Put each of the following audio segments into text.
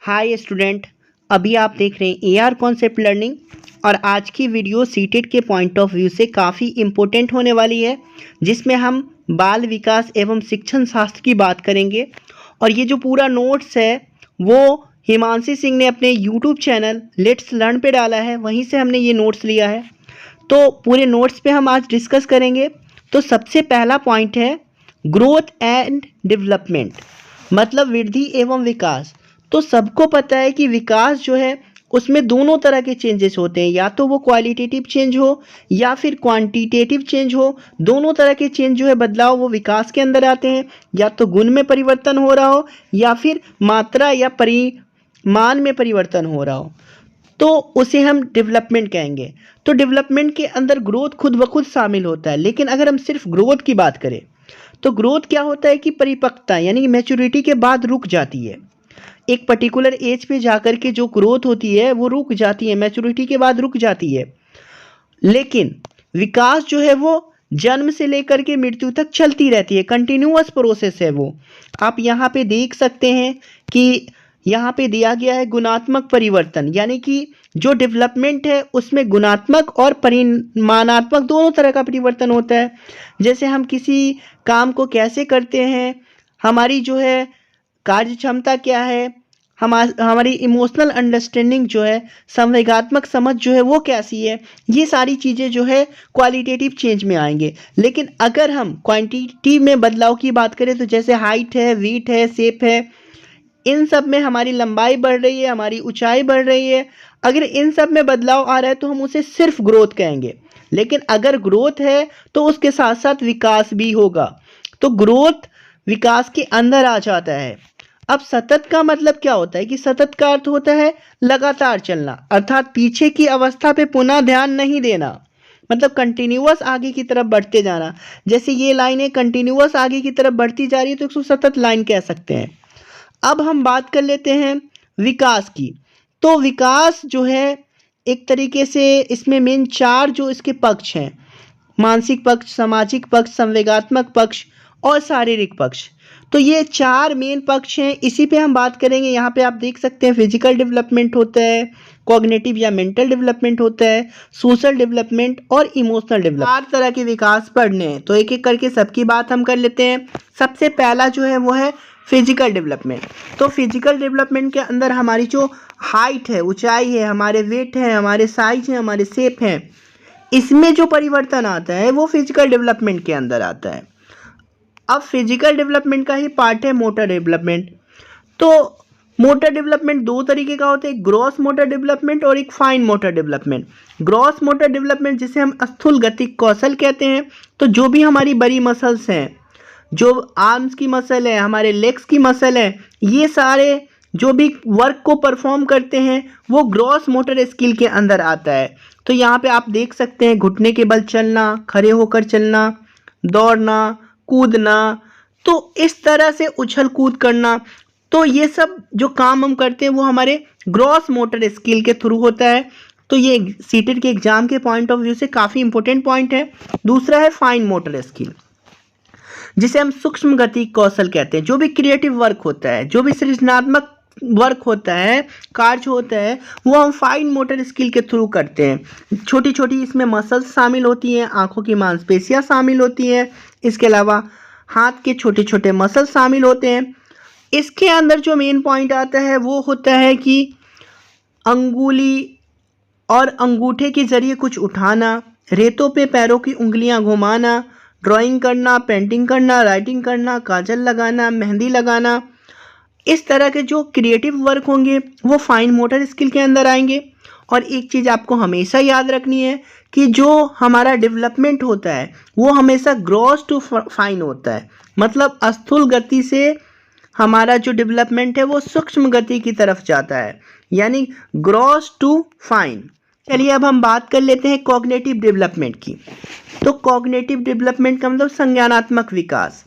Hi student, अभी आप देख रहे हैं एआर कॉन्सेप्ट लर्निंग और आज की वीडियो सीटेट के पॉइंट ऑफ व्यू से काफ़ी इम्पोर्टेंट होने वाली है, जिसमें हम बाल विकास एवं शिक्षण शास्त्र की बात करेंगे। और ये जो पूरा नोट्स है वो हिमांशी सिंह ने अपने यूट्यूब चैनल लेट्स लर्न पे डाला है, वहीं से हमने ये नोट्स लिया है। तो पूरे नोट्स पे हम आज डिस्कस करेंगे। तो सबसे पहला पॉइंट है ग्रोथ एंड डेवलपमेंट, मतलब वृद्धि एवं विकास। तो सबको पता है कि विकास जो है उसमें दोनों तरह के चेंजेस होते हैं, या तो वो क्वालिटेटिव चेंज हो या फिर क्वांटिटेटिव चेंज हो। दोनों तरह के चेंज जो है बदलाव वो विकास के अंदर आते हैं, या तो गुण में परिवर्तन हो रहा हो या फिर मात्रा या परिमाण में परिवर्तन हो रहा हो, तो उसे हम डेवलपमेंट कहेंगे। तो डेवलपमेंट के अंदर ग्रोथ खुद ब खुद शामिल होता है, लेकिन अगर हम सिर्फ ग्रोथ की बात करें तो ग्रोथ क्या होता है कि परिपक्वता यानी मैच्योरिटी के बाद रुक जाती है। एक पर्टिकुलर एज पे जाकर के जो ग्रोथ होती है वो रुक जाती है, मैच्योरिटी के बाद रुक जाती है। लेकिन विकास जो है वो जन्म से लेकर के मृत्यु तक चलती रहती है, कंटिन्यूअस प्रोसेस है वो। आप यहाँ पे देख सकते हैं कि यहाँ पे दिया गया है गुणात्मक परिवर्तन, यानी कि जो डेवलपमेंट है उसमें गुणात्मक और परिमाणात्मक दोनों तरह का परिवर्तन होता है। जैसे हम किसी काम को कैसे करते हैं, हमारी जो है कार्य क्षमता क्या है, हमारी इमोशनल अंडरस्टैंडिंग जो है, संवेगात्मक समझ जो है वो कैसी है, ये सारी चीज़ें जो है क्वालिटेटिव चेंज में आएंगे। लेकिन अगर हम क्वांटिटी में बदलाव की बात करें तो जैसे हाइट है, वेट है, शेप है, इन सब में हमारी लंबाई बढ़ रही है, हमारी ऊंचाई बढ़ रही है, अगर इन सब में बदलाव आ रहा है तो हम उसे सिर्फ ग्रोथ कहेंगे। लेकिन अगर ग्रोथ है तो उसके साथ साथ विकास भी होगा, तो ग्रोथ विकास के अंदर आ जाता है। अब सतत का मतलब क्या होता है कि सतत का अर्थ होता है लगातार चलना, अर्थात पीछे की अवस्था पे पुनः ध्यान नहीं देना, मतलब कंटिन्यूअस आगे की तरफ बढ़ते जाना। जैसे ये लाइनें कंटिन्यूअस आगे की तरफ बढ़ती जा रही है तो इसको सतत लाइन कह सकते हैं। अब हम बात कर लेते हैं विकास की। तो विकास जो है एक तरीके से इसमें मेन चार जो इसके पक्ष हैं, मानसिक पक्ष, सामाजिक पक्ष, संवेगात्मक पक्ष और शारीरिक पक्ष। तो ये चार मेन पक्ष हैं, इसी पे हम बात करेंगे। यहाँ पे आप देख सकते हैं फिजिकल डेवलपमेंट होता है, कॉग्निटिव या मेंटल डेवलपमेंट होता है, सोशल डेवलपमेंट और इमोशनल डेवलपमेंट। चार तरह के विकास पढ़ने हैं, तो एक एक करके सबकी बात हम कर लेते हैं। सबसे पहला जो है वो है फिजिकल डेवलपमेंट। तो फिजिकल डेवलपमेंट के अंदर हमारी जो हाइट है, ऊंचाई है, हमारे वेट है, हमारे साइज है, हमारे शेप है, इसमें जो परिवर्तन आता है वो फिजिकल डेवलपमेंट के अंदर आता है। अब फिजिकल डेवलपमेंट का ही पार्ट है मोटर डेवलपमेंट। तो मोटर डेवलपमेंट दो तरीके का होता है, एक ग्रॉस मोटर डेवलपमेंट और एक fine motor development. Gross motor development जिसे हम स्थूल गतिक कौशल कहते हैं, तो जो भी हमारी बड़ी मसल्स हैं, जो आर्म्स की मसल है, हमारे लेग्स की मसल है, ये सारे जो भी वर्क को परफॉर्म करते हैं वो ग्रॉस मोटर स्किल के अंदर आता है। तो यहाँ पे आप देख सकते हैं घुटने के बल चलना, खड़े होकर चलना, दौड़ना, कूदना, तो इस तरह से उछल कूद करना, तो ये सब जो काम हम करते हैं वो हमारे ग्रॉस मोटर स्किल के थ्रू होता है। तो ये सीटेट के एग्जाम के पॉइंट ऑफ व्यू से काफ़ी इंपॉर्टेंट पॉइंट है। दूसरा है फाइन मोटर स्किल, जिसे हम सूक्ष्म गति कौशल कहते हैं। जो भी क्रिएटिव वर्क होता है, जो भी सृजनात्मक वर्क होता है, कार्य होता है, वो हम फाइन मोटर स्किल के थ्रू करते हैं। छोटी छोटी इसमें मसल्स शामिल होती हैं, आंखों की मांसपेशियां शामिल होती हैं, इसके अलावा हाथ के छोटे छोटे मसल्स शामिल होते हैं। इसके अंदर जो मेन पॉइंट आता है वो होता है कि अंगुली और अंगूठे के जरिए कुछ उठाना, रेतों पे पैरों की उंगलियां घुमाना, ड्राइंग करना, पेंटिंग करना, राइटिंग करना, काजल लगाना, मेहंदी लगाना, इस तरह के जो क्रिएटिव वर्क होंगे वो फाइन मोटर स्किल के अंदर आएंगे। और एक चीज़ आपको हमेशा याद रखनी है कि जो हमारा डेवलपमेंट होता है वो हमेशा ग्रॉस टू फाइन होता है, मतलब स्थूल गति से हमारा जो डेवलपमेंट है वो सूक्ष्म गति की तरफ जाता है, यानी ग्रॉस टू फाइन। चलिए अब हम बात कर लेते हैं कॉग्निटिव डेवलपमेंट की। तो कॉग्निटिव डेवलपमेंट का मतलब संज्ञानात्मक विकास।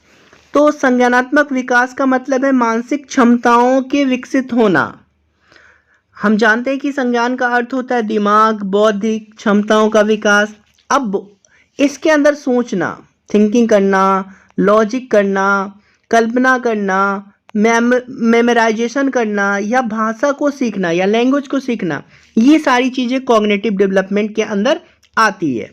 तो संज्ञानात्मक विकास का मतलब है मानसिक क्षमताओं के विकसित होना। हम जानते हैं कि संज्ञान का अर्थ होता है दिमाग, बौद्धिक क्षमताओं का विकास। अब इसके अंदर सोचना, थिंकिंग करना, लॉजिक करना, कल्पना करना, मेमोराइजेशन करना या भाषा को सीखना या लैंग्वेज को सीखना, ये सारी चीज़ें कॉग्निटिव डेवलपमेंट के अंदर आती है।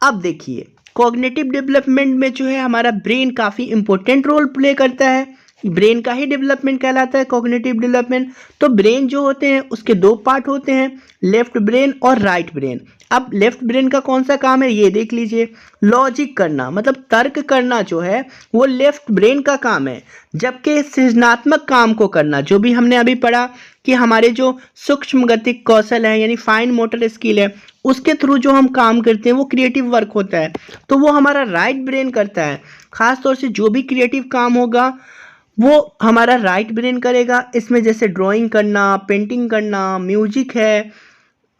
अब देखिए कॉग्निटिव डेवलपमेंट में जो है हमारा ब्रेन काफ़ी इंपॉर्टेंट रोल प्ले करता है। ब्रेन का ही डेवलपमेंट कहलाता है कॉग्निटिव डेवलपमेंट। तो ब्रेन जो होते हैं उसके दो पार्ट होते हैं, लेफ्ट ब्रेन और राइट ब्रेन। अब लेफ्ट ब्रेन का कौन सा काम है ये देख लीजिए। लॉजिक करना मतलब तर्क करना जो है वो लेफ्ट ब्रेन का काम है, जबकि सृजनात्मक काम को करना, जो भी हमने अभी पढ़ा कि हमारे जो सूक्ष्म गतिक कौशल है यानी फाइन मोटर स्किल है, उसके थ्रू जो हम काम करते हैं वो क्रिएटिव वर्क होता है, तो वो हमारा राइट ब्रेन करता है। खास तौर से जो भी क्रिएटिव काम होगा वो हमारा राइट ब्रेन करेगा। इसमें जैसे ड्राइंग करना, पेंटिंग करना, म्यूजिक है,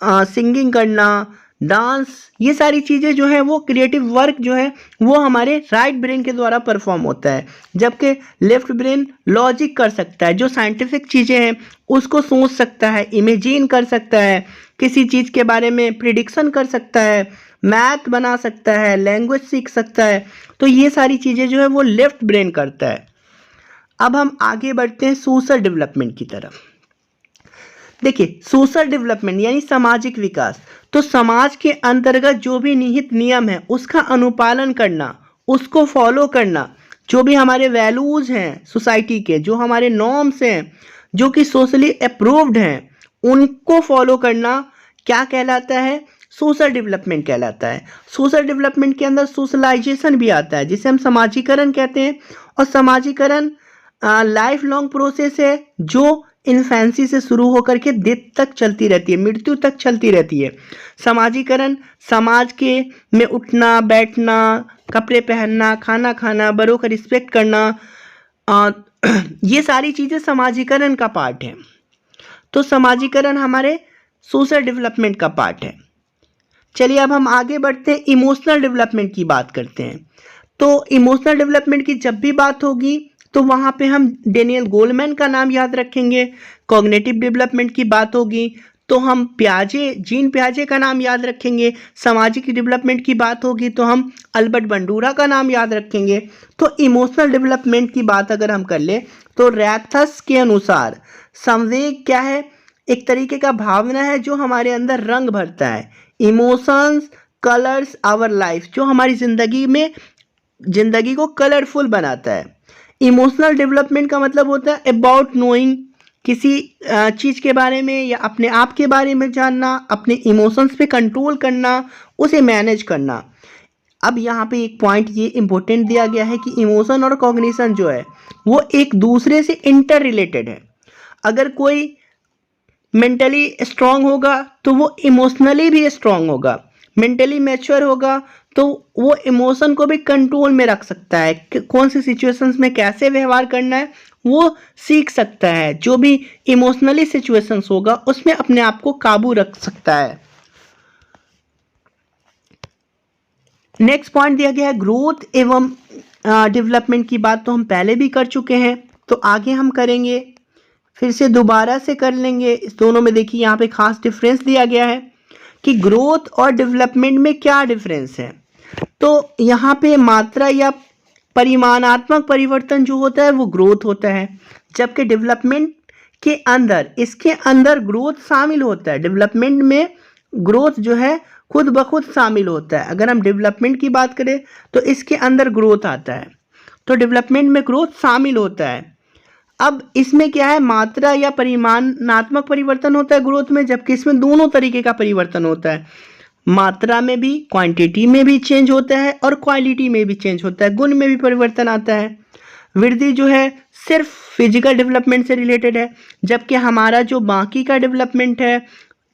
सिंगिंग करना, डांस, ये सारी चीज़ें जो है वो क्रिएटिव वर्क जो है वो हमारे राइट ब्रेन के द्वारा परफॉर्म होता है, जबकि लेफ्ट ब्रेन लॉजिक कर सकता है, जो साइंटिफिक चीज़ें हैं उसको सोच सकता है, इमेजिन कर सकता है, किसी चीज़ के बारे में प्रिडिक्शन कर सकता है, मैथ बना सकता है, लैंग्वेज सीख सकता है। तो ये सारी चीज़ें जो है वो लेफ्ट ब्रेन करता है। अब हम आगे बढ़ते हैं सोशल डेवलपमेंट की तरफ। देखिए सोशल डेवलपमेंट यानी सामाजिक विकास, तो समाज के अंतर्गत जो भी निहित नियम है उसका अनुपालन करना, उसको फॉलो करना, जो भी हमारे वैल्यूज हैं सोसाइटी के, जो हमारे नॉर्म्स हैं जो कि सोशली अप्रूव्ड हैं, उनको फॉलो करना क्या कहलाता है? सोशल डेवलपमेंट कहलाता है। सोशल डेवलपमेंट के अंदर सोशलाइजेशन भी आता है, जिसे हम समाजीकरण कहते हैं। और समाजीकरण लाइफ लॉन्ग प्रोसेस है जो इन्फेंसी से शुरू होकर के डेथ तक चलती रहती है, मृत्यु तक चलती रहती है। समाजीकरण समाज के में उठना बैठना, कपड़े पहनना, खाना खाना, बड़ों का रिस्पेक्ट करना, ये सारी चीज़ें समाजीकरण का पार्ट है। तो समाजीकरण हमारे सोशल डेवलपमेंट का पार्ट है। चलिए अब हम आगे बढ़ते हैं, इमोशनल डेवलपमेंट की बात करते हैं। तो इमोशनल डेवलपमेंट की जब भी बात होगी तो वहाँ पे हम डेनियल गोलमैन का नाम याद रखेंगे। कॉग्निटिव डेवलपमेंट की बात होगी तो हम जीन पियाजे का नाम याद रखेंगे। सामाजिक डेवलपमेंट की बात होगी तो हम अल्बर्ट बंडूरा का नाम याद रखेंगे। तो इमोशनल डेवलपमेंट की बात अगर हम कर ले तो रैथस के अनुसार संवेग क्या है? एक तरीके का भावना है जो हमारे अंदर रंग भरता है। इमोशंस कलर्स आवर लाइफ, जो हमारी जिंदगी को कलरफुल बनाता है। इमोशनल डेवलपमेंट का मतलब होता है अबाउट नोइंग, किसी चीज़ के बारे में या अपने आप के बारे में जानना, अपने इमोशंस पे कंट्रोल करना, उसे मैनेज करना। अब यहाँ पे एक पॉइंट ये इम्पोर्टेंट दिया गया है कि इमोशन और कॉग्निशन जो है वो एक दूसरे से इंटर रिलेटेड है। अगर कोई मेंटली स्ट्रांग होगा तो वो इमोशनली भी स्ट्रांग होगा, मेंटली मैच्योर होगा तो वो इमोशन को भी कंट्रोल में रख सकता है, कौन सी सिचुएशंस में कैसे व्यवहार करना है वो सीख सकता है। जो भी इमोशनली सिचुएशंस होगा उसमें अपने आप को काबू रख सकता है। नेक्स्ट पॉइंट दिया गया है ग्रोथ एवं डेवलपमेंट की बात तो हम पहले भी कर चुके हैं, तो आगे हम करेंगे, फिर से दोबारा से कर लेंगे। इस दोनों में देखिए यहाँ पे खास डिफरेंस दिया गया है कि ग्रोथ और डेवलपमेंट में क्या डिफरेंस है। तो यहाँ पे मात्रा या परिमाणात्मक परिवर्तन जो होता है वो ग्रोथ होता है, जबकि डेवलपमेंट के अंदर इसके अंदर ग्रोथ शामिल होता है। डेवलपमेंट में ग्रोथ जो है खुद ब खुद शामिल होता है। अगर हम डेवलपमेंट की बात करें तो इसके अंदर ग्रोथ आता है, तो डेवलपमेंट में ग्रोथ शामिल होता है। अब इसमें क्या है, मात्रा या परिमाणात्मक परिवर्तन होता है ग्रोथ में, जबकि इसमें दोनों तरीके का परिवर्तन होता है। मात्रा में भी, क्वांटिटी में भी चेंज होता है और क्वालिटी में भी चेंज होता है, गुण में भी परिवर्तन आता है। वृद्धि जो है सिर्फ फिजिकल डेवलपमेंट से रिलेटेड है, जबकि हमारा जो बाकी का डेवलपमेंट है,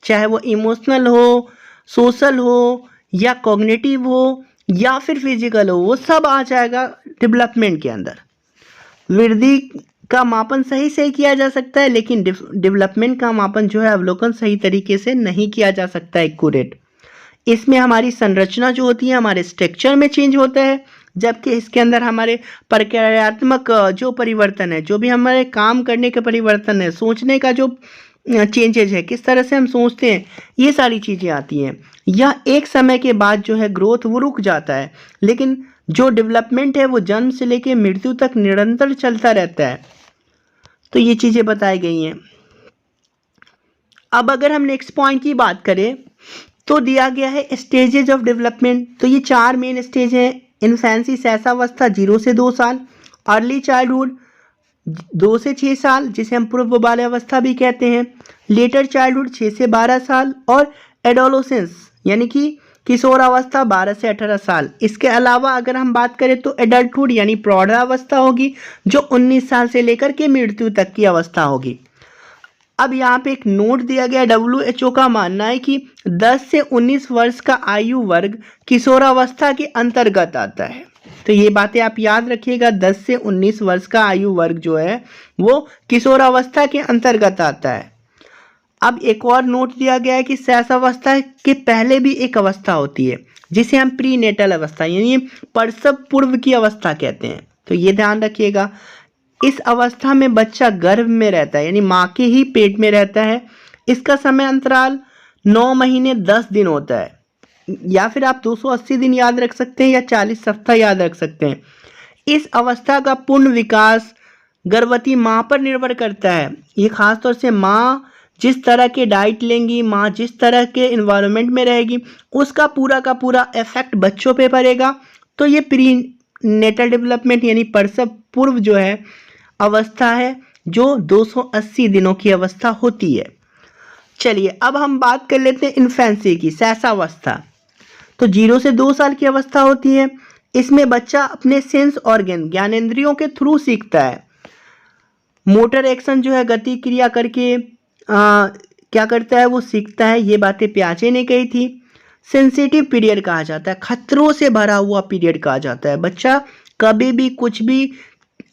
चाहे वो इमोशनल हो, सोशल हो या कॉग्निटिव हो या फिर फिजिकल हो, वो सब आ जाएगा डेवलपमेंट के अंदर। वृद्धि का मापन सही से किया जा सकता है, लेकिन डेवलपमेंट का मापन जो है अवलोकन सही तरीके से नहीं किया जा सकता एक्यूरेट। इसमें हमारी संरचना जो होती है हमारे स्ट्रक्चर में चेंज होता है, जबकि इसके अंदर हमारे प्रक्रियात्मक जो परिवर्तन है, जो भी हमारे काम करने के परिवर्तन है, सोचने का जो चेंजेज है, किस तरह से हम सोचते हैं, ये सारी चीज़ें आती हैं। यह एक समय के बाद जो है ग्रोथ वो रुक जाता है, लेकिन जो डेवलपमेंट है वो जन्म से लेकर मृत्यु तक निरंतर चलता रहता है। तो ये चीज़ें बताई गई हैं। अब अगर हम नेक्स्ट पॉइंट की बात करें तो दिया गया है स्टेजेज ऑफ डेवलपमेंट। तो ये 4 मेन स्टेज हैं। इन्फेंसी शैशवावस्था 0 से 2 साल, अर्ली चाइल्डहुड 2 से 6 साल जिसे हम पूर्व बाल्यावस्था भी कहते हैं, लेटर चाइल्डहुड 6 से 12 साल और एडोलोसेंस यानी कि किशोरावस्था 12 से 18 साल। इसके अलावा अगर हम बात करें तो एडल्टहुड यानी प्रौढ़ावस्था होगी जो 19 साल से लेकर के मृत्यु तक की अवस्था होगी। अब यहाँ पे एक नोट दिया गया, WHO का मानना है कि 10 से 19 वर्ष का आयु वर्ग किशोरावस्था के अंतर्गत आता है। तो ये बातें आप याद रखिएगा, 10 से 19 वर्ष का आयु वर्ग जो है वो किशोरावस्था के अंतर्गत आता है। अब एक और नोट दिया गया है कि शैशवावस्था के पहले भी एक अवस्था होती है जिसे हम प्री नेटल अवस्था यानी प्रसव पूर्व की अवस्था कहते हैं। तो ये ध्यान रखिएगा, इस अवस्था में बच्चा गर्भ में रहता है यानी माँ के ही पेट में रहता है। इसका समय अंतराल 9 महीने 10 दिन होता है, या फिर आप 280 दिन याद रख सकते हैं या 40 सप्ताह याद रख सकते हैं। इस अवस्था का पूर्ण विकास गर्भवती माँ पर निर्भर करता है। ये खासतौर से माँ जिस तरह के डाइट लेंगी, माँ जिस तरह के इन्वायरमेंट में रहेगी, उसका पूरा का पूरा इफेक्ट बच्चों पे पड़ेगा। तो ये प्री नेटल डेवलपमेंट यानी प्रसव पूर्व जो है अवस्था है जो 280 दिनों की अवस्था होती है। चलिए अब हम बात कर लेते हैं इन्फेंसी की, शैशवावस्था। तो 0 से 2 साल की अवस्था होती है। इसमें बच्चा अपने सेंस ऑर्गन ज्ञानेंद्रियों के थ्रू सीखता है। मोटर एक्शन जो है गति क्रिया करके क्या करता है, वो सीखता है। ये बातें प्याचे ने कही थी। सेंसिटिव पीरियड कहा जाता है, खतरों से भरा हुआ पीरियड कहा जाता है। बच्चा कभी भी कुछ भी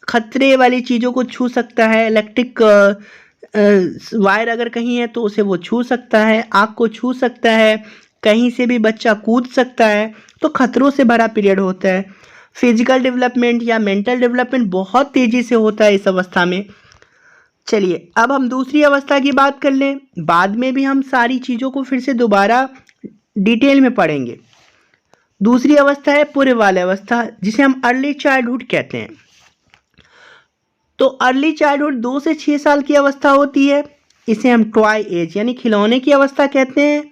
खतरे वाली चीज़ों को छू सकता है। इलेक्ट्रिक वायर अगर कहीं है तो उसे वो छू सकता है, आग को छू सकता है, कहीं से भी बच्चा कूद सकता है। तो खतरों से भरा पीरियड होता है। फिजिकल डेवलपमेंट या मेंटल डेवलपमेंट बहुत तेज़ी से होता है इस अवस्था में। चलिए अब हम दूसरी अवस्था की बात कर लें। बाद में भी हम सारी चीज़ों को फिर से दोबारा डिटेल में पढ़ेंगे। दूसरी अवस्था है पूर्व बाल्यावस्था जिसे हम अर्ली चाइल्डहुड कहते हैं। तो अर्ली चाइल्डहुड 2 से 6 साल की अवस्था होती है। इसे हम टॉय एज यानी खिलौने की अवस्था कहते हैं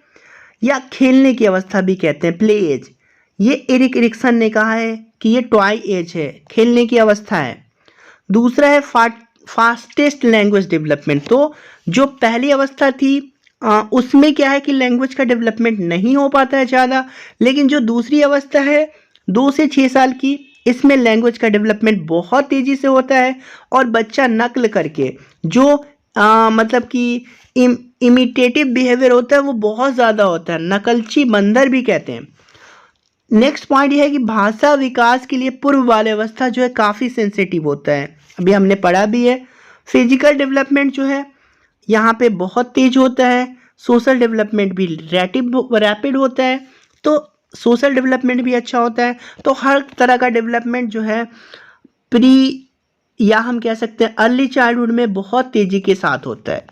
या खेलने की अवस्था भी कहते हैं, प्ले एज। ये एरिक एरिक्सन ने कहा है कि ये टॉय एज है, खेलने की अवस्था है। दूसरा है फास्टेस्ट लैंग्वेज डेवलपमेंट। तो जो पहली अवस्था थी उसमें क्या है कि लैंग्वेज का डेवलपमेंट नहीं हो पाता है ज़्यादा, लेकिन जो दूसरी अवस्था है 2 से 6 साल की, इसमें लैंग्वेज का डेवलपमेंट बहुत तेज़ी से होता है और बच्चा नकल करके जो मतलब कि इमिटेटिव बिहेवियर होता है वो बहुत ज़्यादा होता है, नकलची बंदर भी कहते हैं। नेक्स्ट पॉइंट ये है कि भाषा विकास के लिए पूर्व बाल्यावस्था जो है काफ़ी सेंसिटिव होता है, अभी हमने पढ़ा भी है। फिजिकल डेवलपमेंट जो है यहाँ पे बहुत तेज होता है। सोशल डेवलपमेंट भी रैपिड होता है, तो सोशल डेवलपमेंट भी अच्छा होता है। तो हर तरह का डेवलपमेंट जो है प्री या हम कह सकते हैं अर्ली चाइल्डहुड में बहुत तेज़ी के साथ होता है।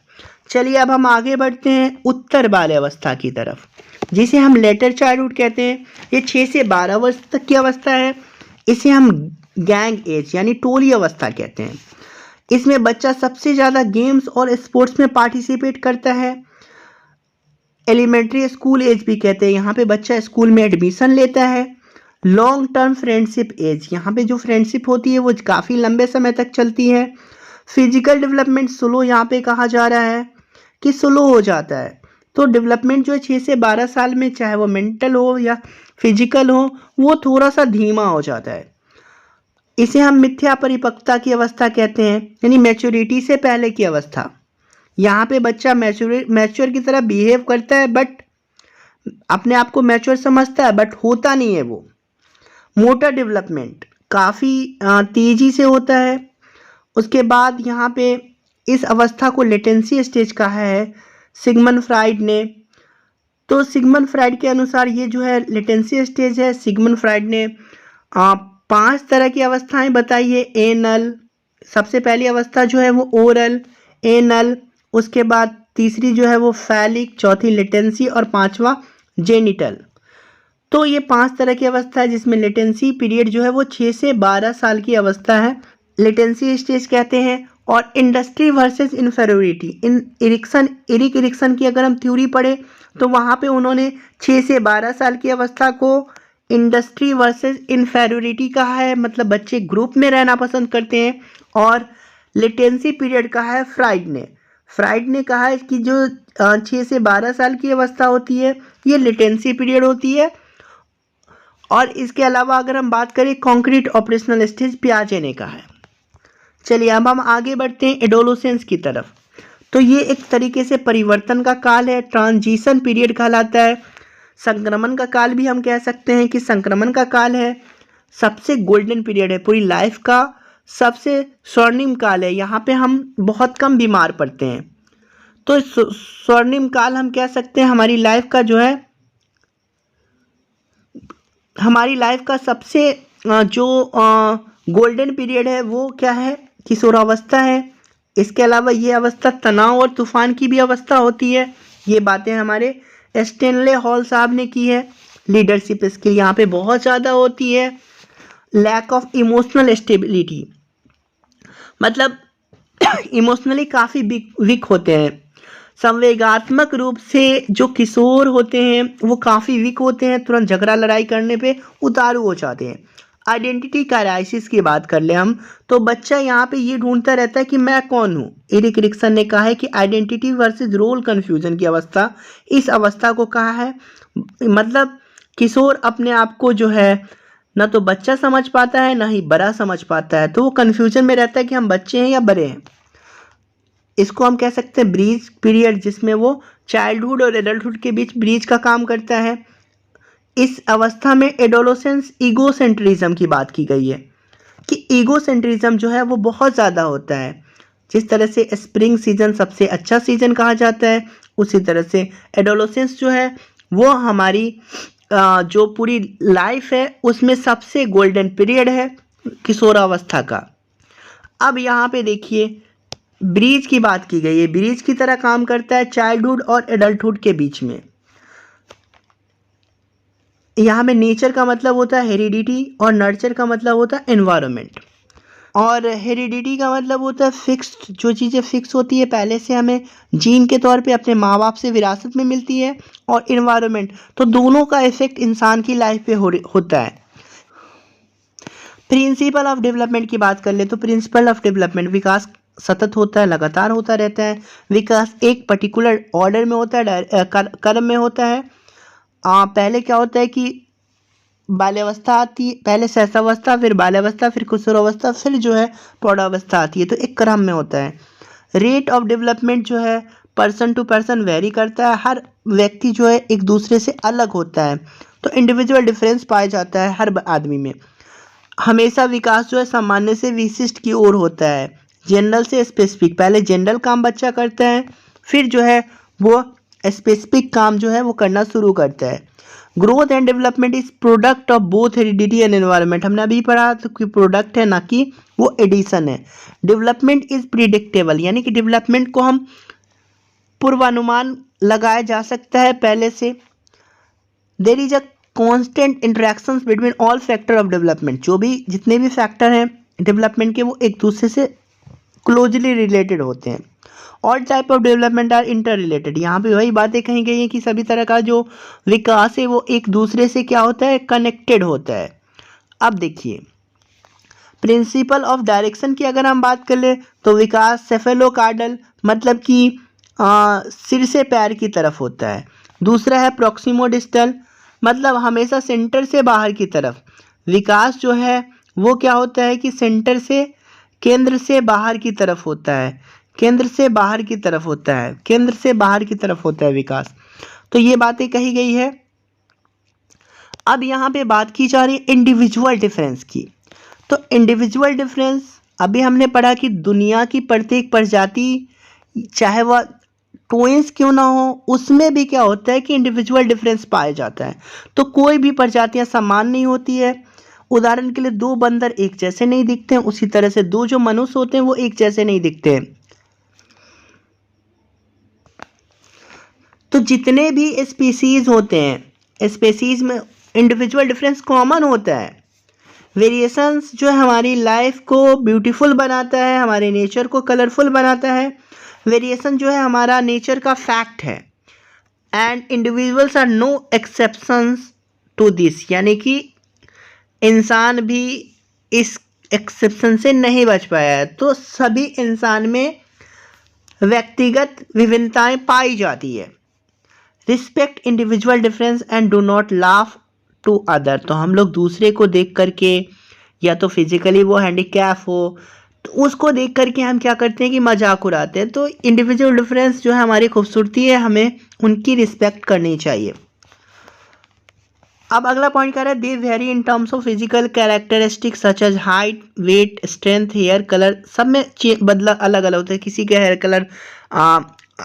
चलिए अब हम आगे बढ़ते हैं उत्तर बाल्यावस्था की तरफ जिसे हम लेटर चाइल्डहुड कहते हैं। ये 6 से 12 वर्ष तक की अवस्था है। इसे हम गैंग एज यानी टोली अवस्था कहते हैं। इसमें बच्चा सबसे ज़्यादा गेम्स और स्पोर्ट्स में पार्टिसिपेट करता है। एलिमेंट्री स्कूल एज भी कहते हैं, यहाँ पे बच्चा स्कूल में एडमिशन लेता है। लॉन्ग टर्म फ्रेंडशिप एज, यहाँ पे जो फ्रेंडशिप होती है वो काफ़ी लंबे समय तक चलती है। फिजिकल डेवलपमेंट स्लो यहाँ पे कहा जा रहा है कि स्लो हो जाता है। तो डेवलपमेंट जो है 6 से 12 साल में, चाहे वो मेंटल हो या फिजिकल हो, वो थोड़ा सा धीमा हो जाता है। इसे हम मिथ्या परिपक्वता की अवस्था कहते हैं यानी मैच्योरिटी से पहले की अवस्था। यहाँ पे बच्चा मैच्योर की तरह बिहेव करता है, बट अपने आप को मैच्योर समझता है, बट होता नहीं है वो। मोटर डेवलपमेंट काफ़ी तेज़ी से होता है। उसके बाद यहाँ पे इस अवस्था को लेटेंसी स्टेज कहा है सिगमंड फ्राइड ने। तो सिगमंड फ्राइड के अनुसार ये जो है लेटेंसी स्टेज है। सिगमंड फ्राइड ने 5 तरह की अवस्थाएं बताई है। एनल सबसे पहली अवस्था जो है वो ओरल, एनल, उसके बाद तीसरी जो है वो फैलिक, चौथी लेटेंसी और 5वां जेनिटल। तो ये 5 तरह की अवस्था है जिसमें लेटेंसी पीरियड जो है वो 6 से 12 साल की अवस्था है, लेटेंसी स्टेज कहते हैं। और इंडस्ट्री वर्सेस इन्फेरियोरिटी, इन एरिक एरिक्सन की अगर हम थ्योरी पढ़े तो वहाँ पे उन्होंने 6 से 12 साल की अवस्था को इंडस्ट्री वर्सेस इन्फेरियोरिटी कहा है, मतलब बच्चे ग्रुप में रहना पसंद करते हैं। और लेटेंसी पीरियड कहा है फ्राइड ने कहा है कि जो 6 से 12 साल की अवस्था होती है ये लेटेंसी पीरियड होती है। और इसके अलावा अगर हम बात करें कॉन्क्रीट ऑपरेशनल स्टेज पियाजे ने कहा है। चलिए अब हम आगे बढ़ते हैं एडोलोसेंस की तरफ। तो ये एक तरीके से परिवर्तन का काल है, ट्रांजिशन पीरियड कहलाता है। संक्रमण का काल भी हम कह सकते हैं कि संक्रमण का काल है। सबसे गोल्डन पीरियड है, पूरी लाइफ का सबसे स्वर्णिम काल है। यहाँ पे हम बहुत कम बीमार पड़ते हैं, तो स्वर्णिम काल हम कह सकते हैं हमारी लाइफ का जो है, हमारी लाइफ का सबसे जो गोल्डन पीरियड है वो क्या है, किशोरावस्था है। इसके अलावा ये अवस्था तनाव और तूफान की भी अवस्था होती है। ये बातें हमारे स्टेनले हॉल साहब ने की है। लीडरशिप स्किल यहाँ पे बहुत ज़्यादा होती है। लैक ऑफ इमोशनल स्टेबिलिटी, मतलब इमोशनली काफ़ी वीक होते हैं। संवेगात्मक रूप से जो किशोर होते हैं वो काफ़ी वीक होते हैं, तुरंत झगड़ा लड़ाई करने पे उतारू हो जाते हैं। आइडेंटिटी क्राइसिस की बात कर ले हम, तो बच्चा यहाँ पे ये ढूंढता रहता है कि मैं कौन हूँ। एरिक एरिक्सन ने कहा है कि आइडेंटिटी वर्सेस रोल कन्फ्यूजन की अवस्था, इस अवस्था को कहा है, मतलब किशोर अपने आप को जो है ना तो बच्चा समझ पाता है ना ही बड़ा समझ पाता है, तो वो कन्फ्यूजन में रहता है कि हम बच्चे हैं या बड़े हैं। इसको हम कह सकते हैं ब्रीज पीरियड, जिसमें वो चाइल्डहुड और एडल्टहुड के बीच ब्रीज का काम करता है। इस अवस्था में एडोलोसेंस ईगोसेंट्रिज्म की बात की गई है कि ईगोसेंट्रिज्म जो है वो बहुत ज़्यादा होता है। जिस तरह से स्प्रिंग सीजन सबसे अच्छा सीजन कहा जाता है, उसी तरह से एडोलोसेंस जो है वो हमारी जो पूरी लाइफ है उसमें सबसे गोल्डन पीरियड है किशोरावस्था का। अब यहाँ पे देखिए ब्रीज की बात की गई है, ब्रीज की तरह काम करता है चाइल्डहुड और एडल्टहुड के बीच में। यहाँ में नेचर का मतलब होता है हेरिडिटी और नर्चर का मतलब होता है एनवायरनमेंट। और हेरिडिटी का मतलब होता है फिक्स्ड, जो चीज़ें फिक्स होती है पहले से हमें जीन के तौर पे अपने माँ बाप से विरासत में मिलती है, और एनवायरनमेंट, तो दोनों का इफेक्ट इंसान की लाइफ पे होता है। प्रिंसिपल ऑफ डेवलपमेंट की बात कर ले तो प्रिंसिपल ऑफ डेवलपमेंट, विकास सतत होता है, लगातार होता रहता है। विकास एक पर्टिकुलर ऑर्डर में होता है, क्रम में होता है। पहले क्या होता है कि बाल्यावस्था आती है, पहले शैशवावस्था, फिर बाल्यावस्था, फिर किशोरावस्था, फिर जो है प्रौढ़ावस्था आती है, तो एक क्रम में होता है। रेट ऑफ डेवलपमेंट जो है पर्सन टू पर्सन वेरी करता है, हर व्यक्ति जो है एक दूसरे से अलग होता है, तो इंडिविजुअल डिफरेंस पाया जाता है हर आदमी में। हमेशा विकास जो है सामान्य से विशिष्ट की ओर होता है, जनरल से स्पेसिफिक, पहले जनरल काम बच्चा करता है, फिर जो है वो स्पेसिफिक काम जो है वो करना शुरू करता है। Growth and development is product of both heredity and environment, हमने अभी पढ़ा तो कि प्रोडक्ट है ना कि वो एडिशन है। डेवलपमेंट इज प्रिडिक्टेबल, यानी कि डेवलपमेंट को हम पूर्वानुमान लगाया जा सकता है पहले से। There is a constant interactions between all factor of development, जो भी जितने भी फैक्टर हैं डेवलपमेंट के वो एक दूसरे से क्लोजली रिलेटेड होते हैं। All type of development are interrelated, यहाँ पे वही बातें कही गई हैं कि सभी तरह का जो विकास है वो एक दूसरे से क्या होता है, कनेक्टेड होता है। अब देखिए प्रिंसिपल ऑफ डायरेक्शन की अगर हम बात कर ले तो विकास सेफेलोकार्डल, मतलब कि सिर से पैर की तरफ होता है। दूसरा है प्रॉक्सिमोडिस्टल, मतलब हमेशा सेंटर से बाहर की तरफ। विकास जो है वो क्या होता है कि सेंटर से, केंद्र से बाहर की तरफ होता है, केंद्र से बाहर की तरफ होता है, केंद्र से बाहर की तरफ होता है विकास। तो ये बातें कही गई है। अब यहाँ पे बात की जा रही है इंडिविजुअल डिफरेंस की। तो इंडिविजुअल डिफरेंस अभी हमने पढ़ा कि दुनिया की प्रत्येक प्रजाति, चाहे वह ट्विंस क्यों ना हो, उसमें भी क्या होता है कि इंडिविजुअल डिफरेंस पाया जाता है। तो कोई भी प्रजातियां समान नहीं होती है। उदाहरण के लिए दो बंदर एक जैसे नहीं दिखते हैं, उसी तरह से दो जो मनुष्य होते हैं वो एक जैसे नहीं दिखते हैं। तो जितने भी स्पीसीज होते हैं, स्पीसीज में इंडिविजुअल डिफरेंस कॉमन होता है, वेरिएशंस जो है हमारी लाइफ को ब्यूटीफुल बनाता है, हमारे नेचर को कलरफुल बनाता है। वेरिएशन जो है हमारा नेचर का फैक्ट है and individuals are no exceptions to this, यानी कि इंसान भी इस एक्सेप्शन से नहीं बच पाया है। तो सभी इंसान में व्यक्तिगत विभिन्नताएं पाई जाती है। Respect individual difference and do not laugh to other, तो हम लोग दूसरे को देख करके, या तो फिजिकली वो हैंडीकैप हो तो उसको देख करके हम क्या करते हैं कि मजाक उड़ाते हैं। तो इंडिविजुअल डिफरेंस जो है हमारी खूबसूरती है, हमें उनकी रिस्पेक्ट करनी चाहिए। अब अगला पॉइंट कर रहा है they vary in terms of physical characteristics such as height, weight, strength, hair colour, सब में बदला अलग अलग होता है। किसी के हेयर कलर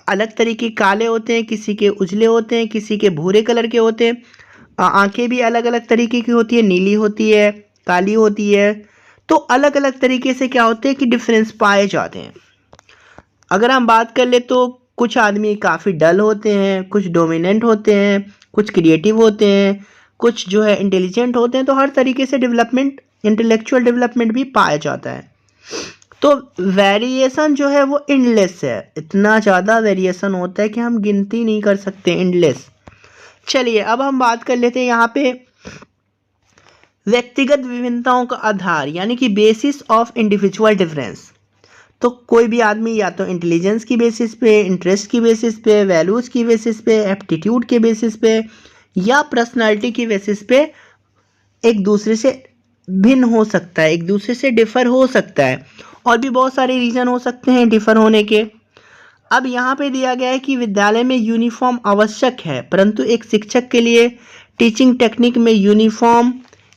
अलग तरीके काले होते हैं, किसी के उजले होते हैं, किसी के भूरे कलर के होते हैं। आंखें भी अलग अलग तरीके की होती है, नीली होती है, काली होती है। तो अलग अलग तरीके से क्या होते हैं कि डिफरेंस पाए जाते हैं। अगर हम बात कर ले तो कुछ आदमी काफ़ी डल होते हैं, कुछ डोमिनेंट होते हैं, कुछ क्रिएटिव होते हैं, कुछ जो है इंटेलिजेंट होते हैं। तो हर तरीके से डेवलपमेंट, इंटेलेक्चुअल डेवलपमेंट भी पाया जाता है। तो वेरिएशन जो है वो एंडलेस है, इतना ज़्यादा वेरिएशन होता है कि हम गिनती नहीं कर सकते, एंडलेस। चलिए अब हम बात कर लेते हैं यहाँ पे व्यक्तिगत विभिन्नताओं का आधार, यानी कि बेसिस ऑफ इंडिविजुअल डिफरेंस। तो कोई भी आदमी या तो इंटेलिजेंस की बेसिस पे, इंटरेस्ट की बेसिस पे, वैल्यूज़ की बेसिस पे, एप्टीट्यूड के बेसिस पे या पर्सनालिटी की बेसिस पे एक दूसरे से भिन्न हो सकता है, एक दूसरे से डिफ़र हो सकता है। और भी बहुत सारे रीज़न हो सकते हैं डिफ़र होने के। अब यहाँ पे दिया गया है कि विद्यालय में यूनिफॉर्म आवश्यक है, परंतु एक शिक्षक के लिए टीचिंग टेक्निक में यूनिफॉर्म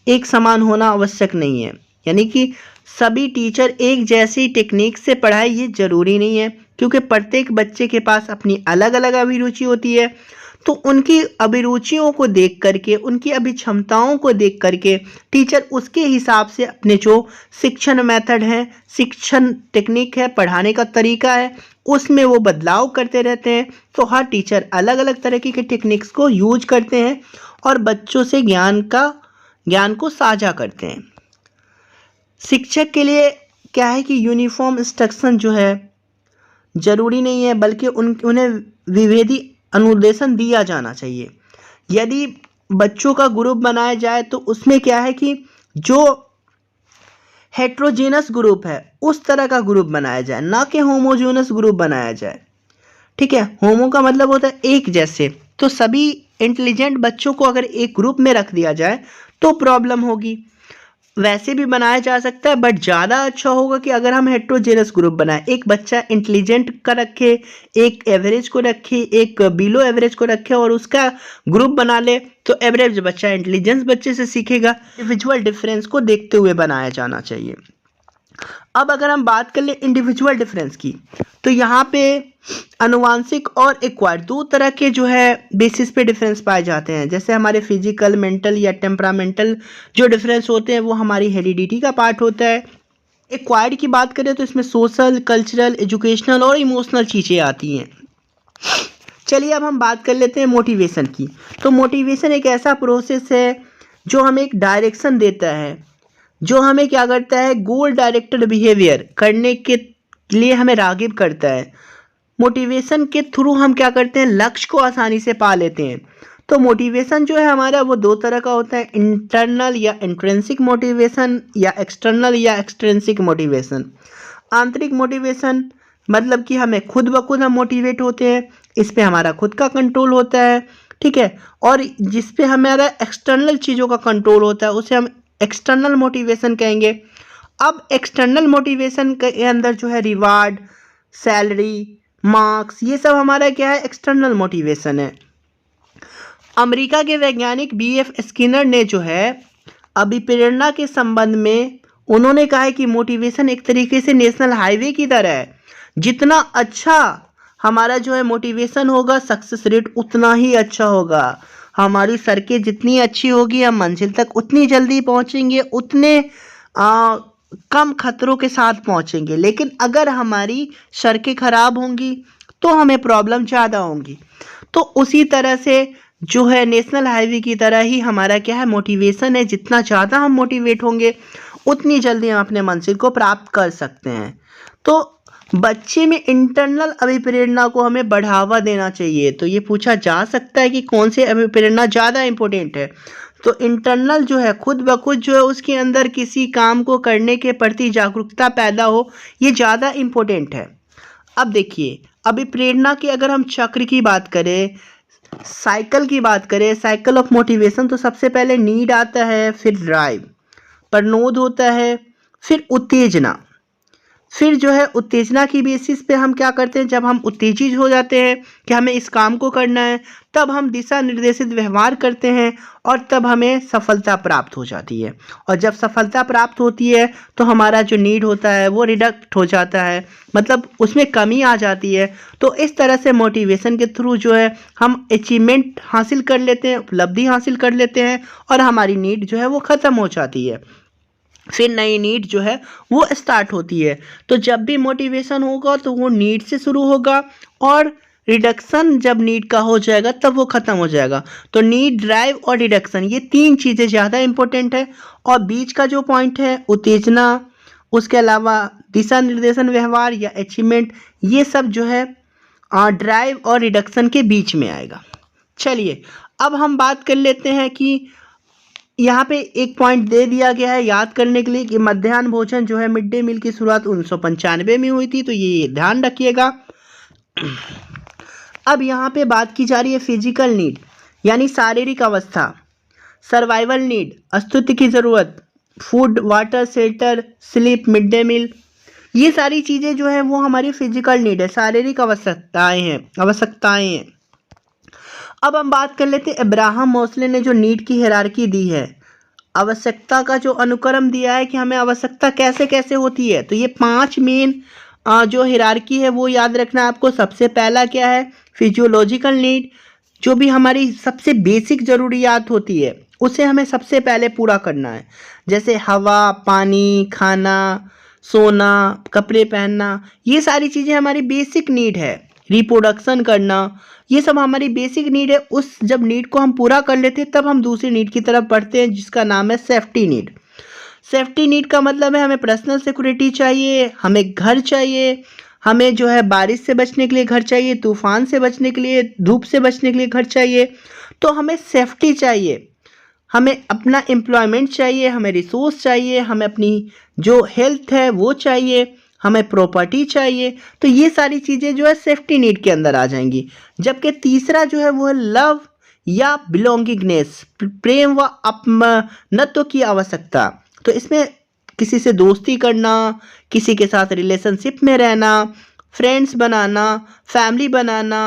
एक समान होना आवश्यक नहीं है। यानी कि सभी टीचर एक जैसी टेक्निक से पढ़ाए ये ज़रूरी नहीं है, क्योंकि प्रत्येक बच्चे के पास अपनी अलग अलग अभिरुचि होती है। तो उनकी अभिरुचियों को देख करके, उनकी अभिक्षमताओं को देख करके टीचर उसके हिसाब से अपने जो शिक्षण मेथड है, शिक्षण टेक्निक है, पढ़ाने का तरीका है, उसमें वो बदलाव करते रहते हैं। तो हर टीचर अलग अलग तरह की टेक्निक्स को यूज करते हैं और बच्चों से ज्ञान को साझा करते हैं। शिक्षक के लिए क्या है कि यूनिफॉर्म इंस्ट्रक्शन जो है ज़रूरी नहीं है, बल्कि उन्हें विभेदी अनुदेशन दिया जाना चाहिए। यदि बच्चों का ग्रुप बनाया जाए तो उसमें क्या है कि जो हेट्रोजेनस ग्रुप है उस तरह का ग्रुप बनाया जाए, ना कि होमोजेनस ग्रुप बनाया जाए। ठीक है, होमो का मतलब होता है एक जैसे। तो सभी इंटेलिजेंट बच्चों को अगर एक ग्रुप में रख दिया जाए तो प्रॉब्लम होगी। वैसे भी बनाया जा सकता है, बट ज़्यादा अच्छा होगा कि अगर हम हेट्रोजेनस ग्रुप बनाएं, एक बच्चा इंटेलिजेंट का रखे, एक एवरेज को रखे, एक बिलो एवरेज को रखे और उसका ग्रुप बना ले, तो एवरेज बच्चा इंटेलिजेंस बच्चे से सीखेगा। इंडिविजुअल डिफरेंस को देखते हुए बनाया जाना चाहिए। अब अगर हम बात कर ले इंडिविजुअल डिफरेंस की, तो यहाँ पे आनुवांशिक और एक्वायर्ड दो तरह के जो है बेसिस पे डिफरेंस पाए जाते हैं। जैसे हमारे फिजिकल, मेंटल या टेम्परामेंटल जो डिफरेंस होते हैं वो हमारी हेरिडिटी का पार्ट होता है। एक्वायर्ड की बात करें तो इसमें सोशल, कल्चरल, एजुकेशनल और इमोशनल चीज़ें आती हैं। चलिए अब हम बात कर लेते हैं मोटिवेशन की। तो मोटिवेशन एक ऐसा प्रोसेस है जो हमें एक डायरेक्शन देता है, जो हमें क्या करता है, गोल डायरेक्टेड बिहेवियर करने के लिए हमें राग़िब करता है। मोटिवेशन के थ्रू हम क्या करते हैं, लक्ष्य को आसानी से पा लेते हैं। तो मोटिवेशन जो है हमारा वो दो तरह का होता है, इंटरनल या इंट्रिंसिक मोटिवेशन या एक्सटर्नल या एक्सट्रिंसिक मोटिवेशन। आंतरिक मोटिवेशन मतलब कि हमें खुद ब खुद हम मोटिवेट होते हैं, इस पे हमारा खुद का कंट्रोल होता है। ठीक है, और जिस पे हमारा एक्सटर्नल चीज़ों का कंट्रोल होता है उसे हम एक्सटर्नल मोटिवेशन कहेंगे। अब एक्सटर्नल मोटिवेशन के अंदर जो है रिवार्ड, सैलरी, मार्क्स, ये सब हमारा क्या है, एक्सटर्नल मोटिवेशन है। अमेरिका के वैज्ञानिक BF स्किनर ने जो है अभिप्रेरणा के संबंध में उन्होंने कहा है कि मोटिवेशन एक तरीके से नेशनल हाईवे की तरह है। जितना अच्छा हमारा जो है मोटिवेशन होगा, सक्सेस रेट उतना ही अच्छा होगा। हमारी सड़कें जितनी अच्छी होगी हम मंजिल तक उतनी जल्दी पहुंचेंगे, उतने कम खतरों के साथ पहुंचेंगे। लेकिन अगर हमारी सड़कें खराब होंगी तो हमें प्रॉब्लम ज़्यादा होंगी। तो उसी तरह से जो है नेशनल हाईवे की तरह ही हमारा क्या है, मोटिवेशन है। जितना ज़्यादा हम मोटिवेट होंगे उतनी जल्दी हम अपने मंजिल को प्राप्त कर सकते हैं। तो बच्चे में इंटरनल अभिप्रेरणा को हमें बढ़ावा देना चाहिए। तो ये पूछा जा सकता है कि कौन से अभिप्रेरणा ज़्यादा इम्पोर्टेंट है। तो इंटरनल जो है खुद ब खुद जो है उसके अंदर किसी काम को करने के प्रति जागरूकता पैदा हो, ये ज़्यादा इम्पोर्टेंट है। अब देखिए, अभिप्रेरणा के अगर हम चक्र की बात करें, साइकिल की बात करें, साइकिल ऑफ मोटिवेशन, तो सबसे पहले नीड आता है, फिर ड्राइव, प्रनोद होता है, फिर उत्तेजना। फिर जो है उत्तेजना की बेसिस पे हम क्या करते हैं, जब हम उत्तेजित हो जाते हैं कि हमें इस काम को करना है, तब हम दिशा निर्देशित व्यवहार करते हैं और तब हमें सफलता प्राप्त हो जाती है। और जब सफलता प्राप्त होती है तो हमारा जो नीड होता है वो रिडक्ट हो जाता है, मतलब उसमें कमी आ जाती है। तो इस तरह से मोटिवेशन के थ्रू जो है हम अचीवमेंट हासिल कर लेते हैं, उपलब्धि हासिल कर लेते हैं और हमारी नीड जो है वो ख़त्म हो जाती है। फिर नई नीड जो है वो स्टार्ट होती है। तो जब भी मोटिवेशन होगा तो वो नीड से शुरू होगा और रिडक्शन जब नीड का हो जाएगा तब वो ख़त्म हो जाएगा। तो नीड, ड्राइव और रिडक्शन, ये तीन चीज़ें ज़्यादा इंपॉर्टेंट है। और बीच का जो पॉइंट है उत्तेजना, उसके अलावा दिशा निर्देशन व्यवहार या अचीवमेंट, ये सब जो है ड्राइव और रिडक्शन के बीच में आएगा। चलिए अब हम बात कर लेते हैं कि यहाँ पे एक पॉइंट दे दिया गया है याद करने के लिए कि मध्याह्न भोजन जो है, मिड डे मील की शुरुआत 1995 में हुई थी। तो ये ध्यान रखिएगा। अब यहाँ पे बात की जा रही है फिजिकल नीड, यानी शारीरिक अवस्था, सर्वाइवल नीड, अस्तित्व की ज़रूरत, food, water, shelter, sleep, mid day meal, ये सारी चीज़ें जो है वो हमारी फिजिकल नीड है, शारीरिक आवश्यकताएं हैं। अब हम बात कर लेते हैं, अब्राहम मोस्ले ने जो नीड की हायरार्की दी है, आवश्यकता का जो अनुक्रम दिया है कि हमें आवश्यकता कैसे कैसे होती है। तो ये 5 मेन जो हायरार्की है वो याद रखना है आपको। सबसे पहला क्या है, फिजियोलॉजिकल नीड, जो भी हमारी सबसे बेसिक ज़रूरियात होती है उसे हमें सबसे पहले पूरा करना है। जैसे हवा, पानी, खाना, सोना, कपड़े पहनना, ये सारी चीज़ें हमारी बेसिक नीड है। रिप्रोडक्शन करना, ये सब हमारी बेसिक नीड है। उस जब नीड को हम पूरा कर लेते हैं तब हम दूसरी नीड की तरफ बढ़ते हैं, जिसका नाम है सेफ्टी नीड। सेफ्टी नीड का मतलब है हमें पर्सनल सिक्योरिटी चाहिए, हमें घर चाहिए, हमें जो है बारिश से बचने के लिए घर चाहिए, तूफान से बचने के लिए, धूप से बचने के लिए घर चाहिए। तो हमें सेफ्टी चाहिए, हमें अपना एम्प्लॉयमेंट चाहिए, हमें रिसोर्स चाहिए, हमें अपनी जो हेल्थ है वो चाहिए, हमें प्रॉपर्टी चाहिए। तो ये सारी चीज़ें जो है सेफ्टी नीड के अंदर आ जाएंगी। जबकि तीसरा जो है वो है लव या बिलोंगिंगनेस, प्रेम व अपनत्व की आवश्यकता। तो इसमें किसी से दोस्ती करना, किसी के साथ रिलेशनशिप में रहना, फ्रेंड्स बनाना, फैमिली बनाना,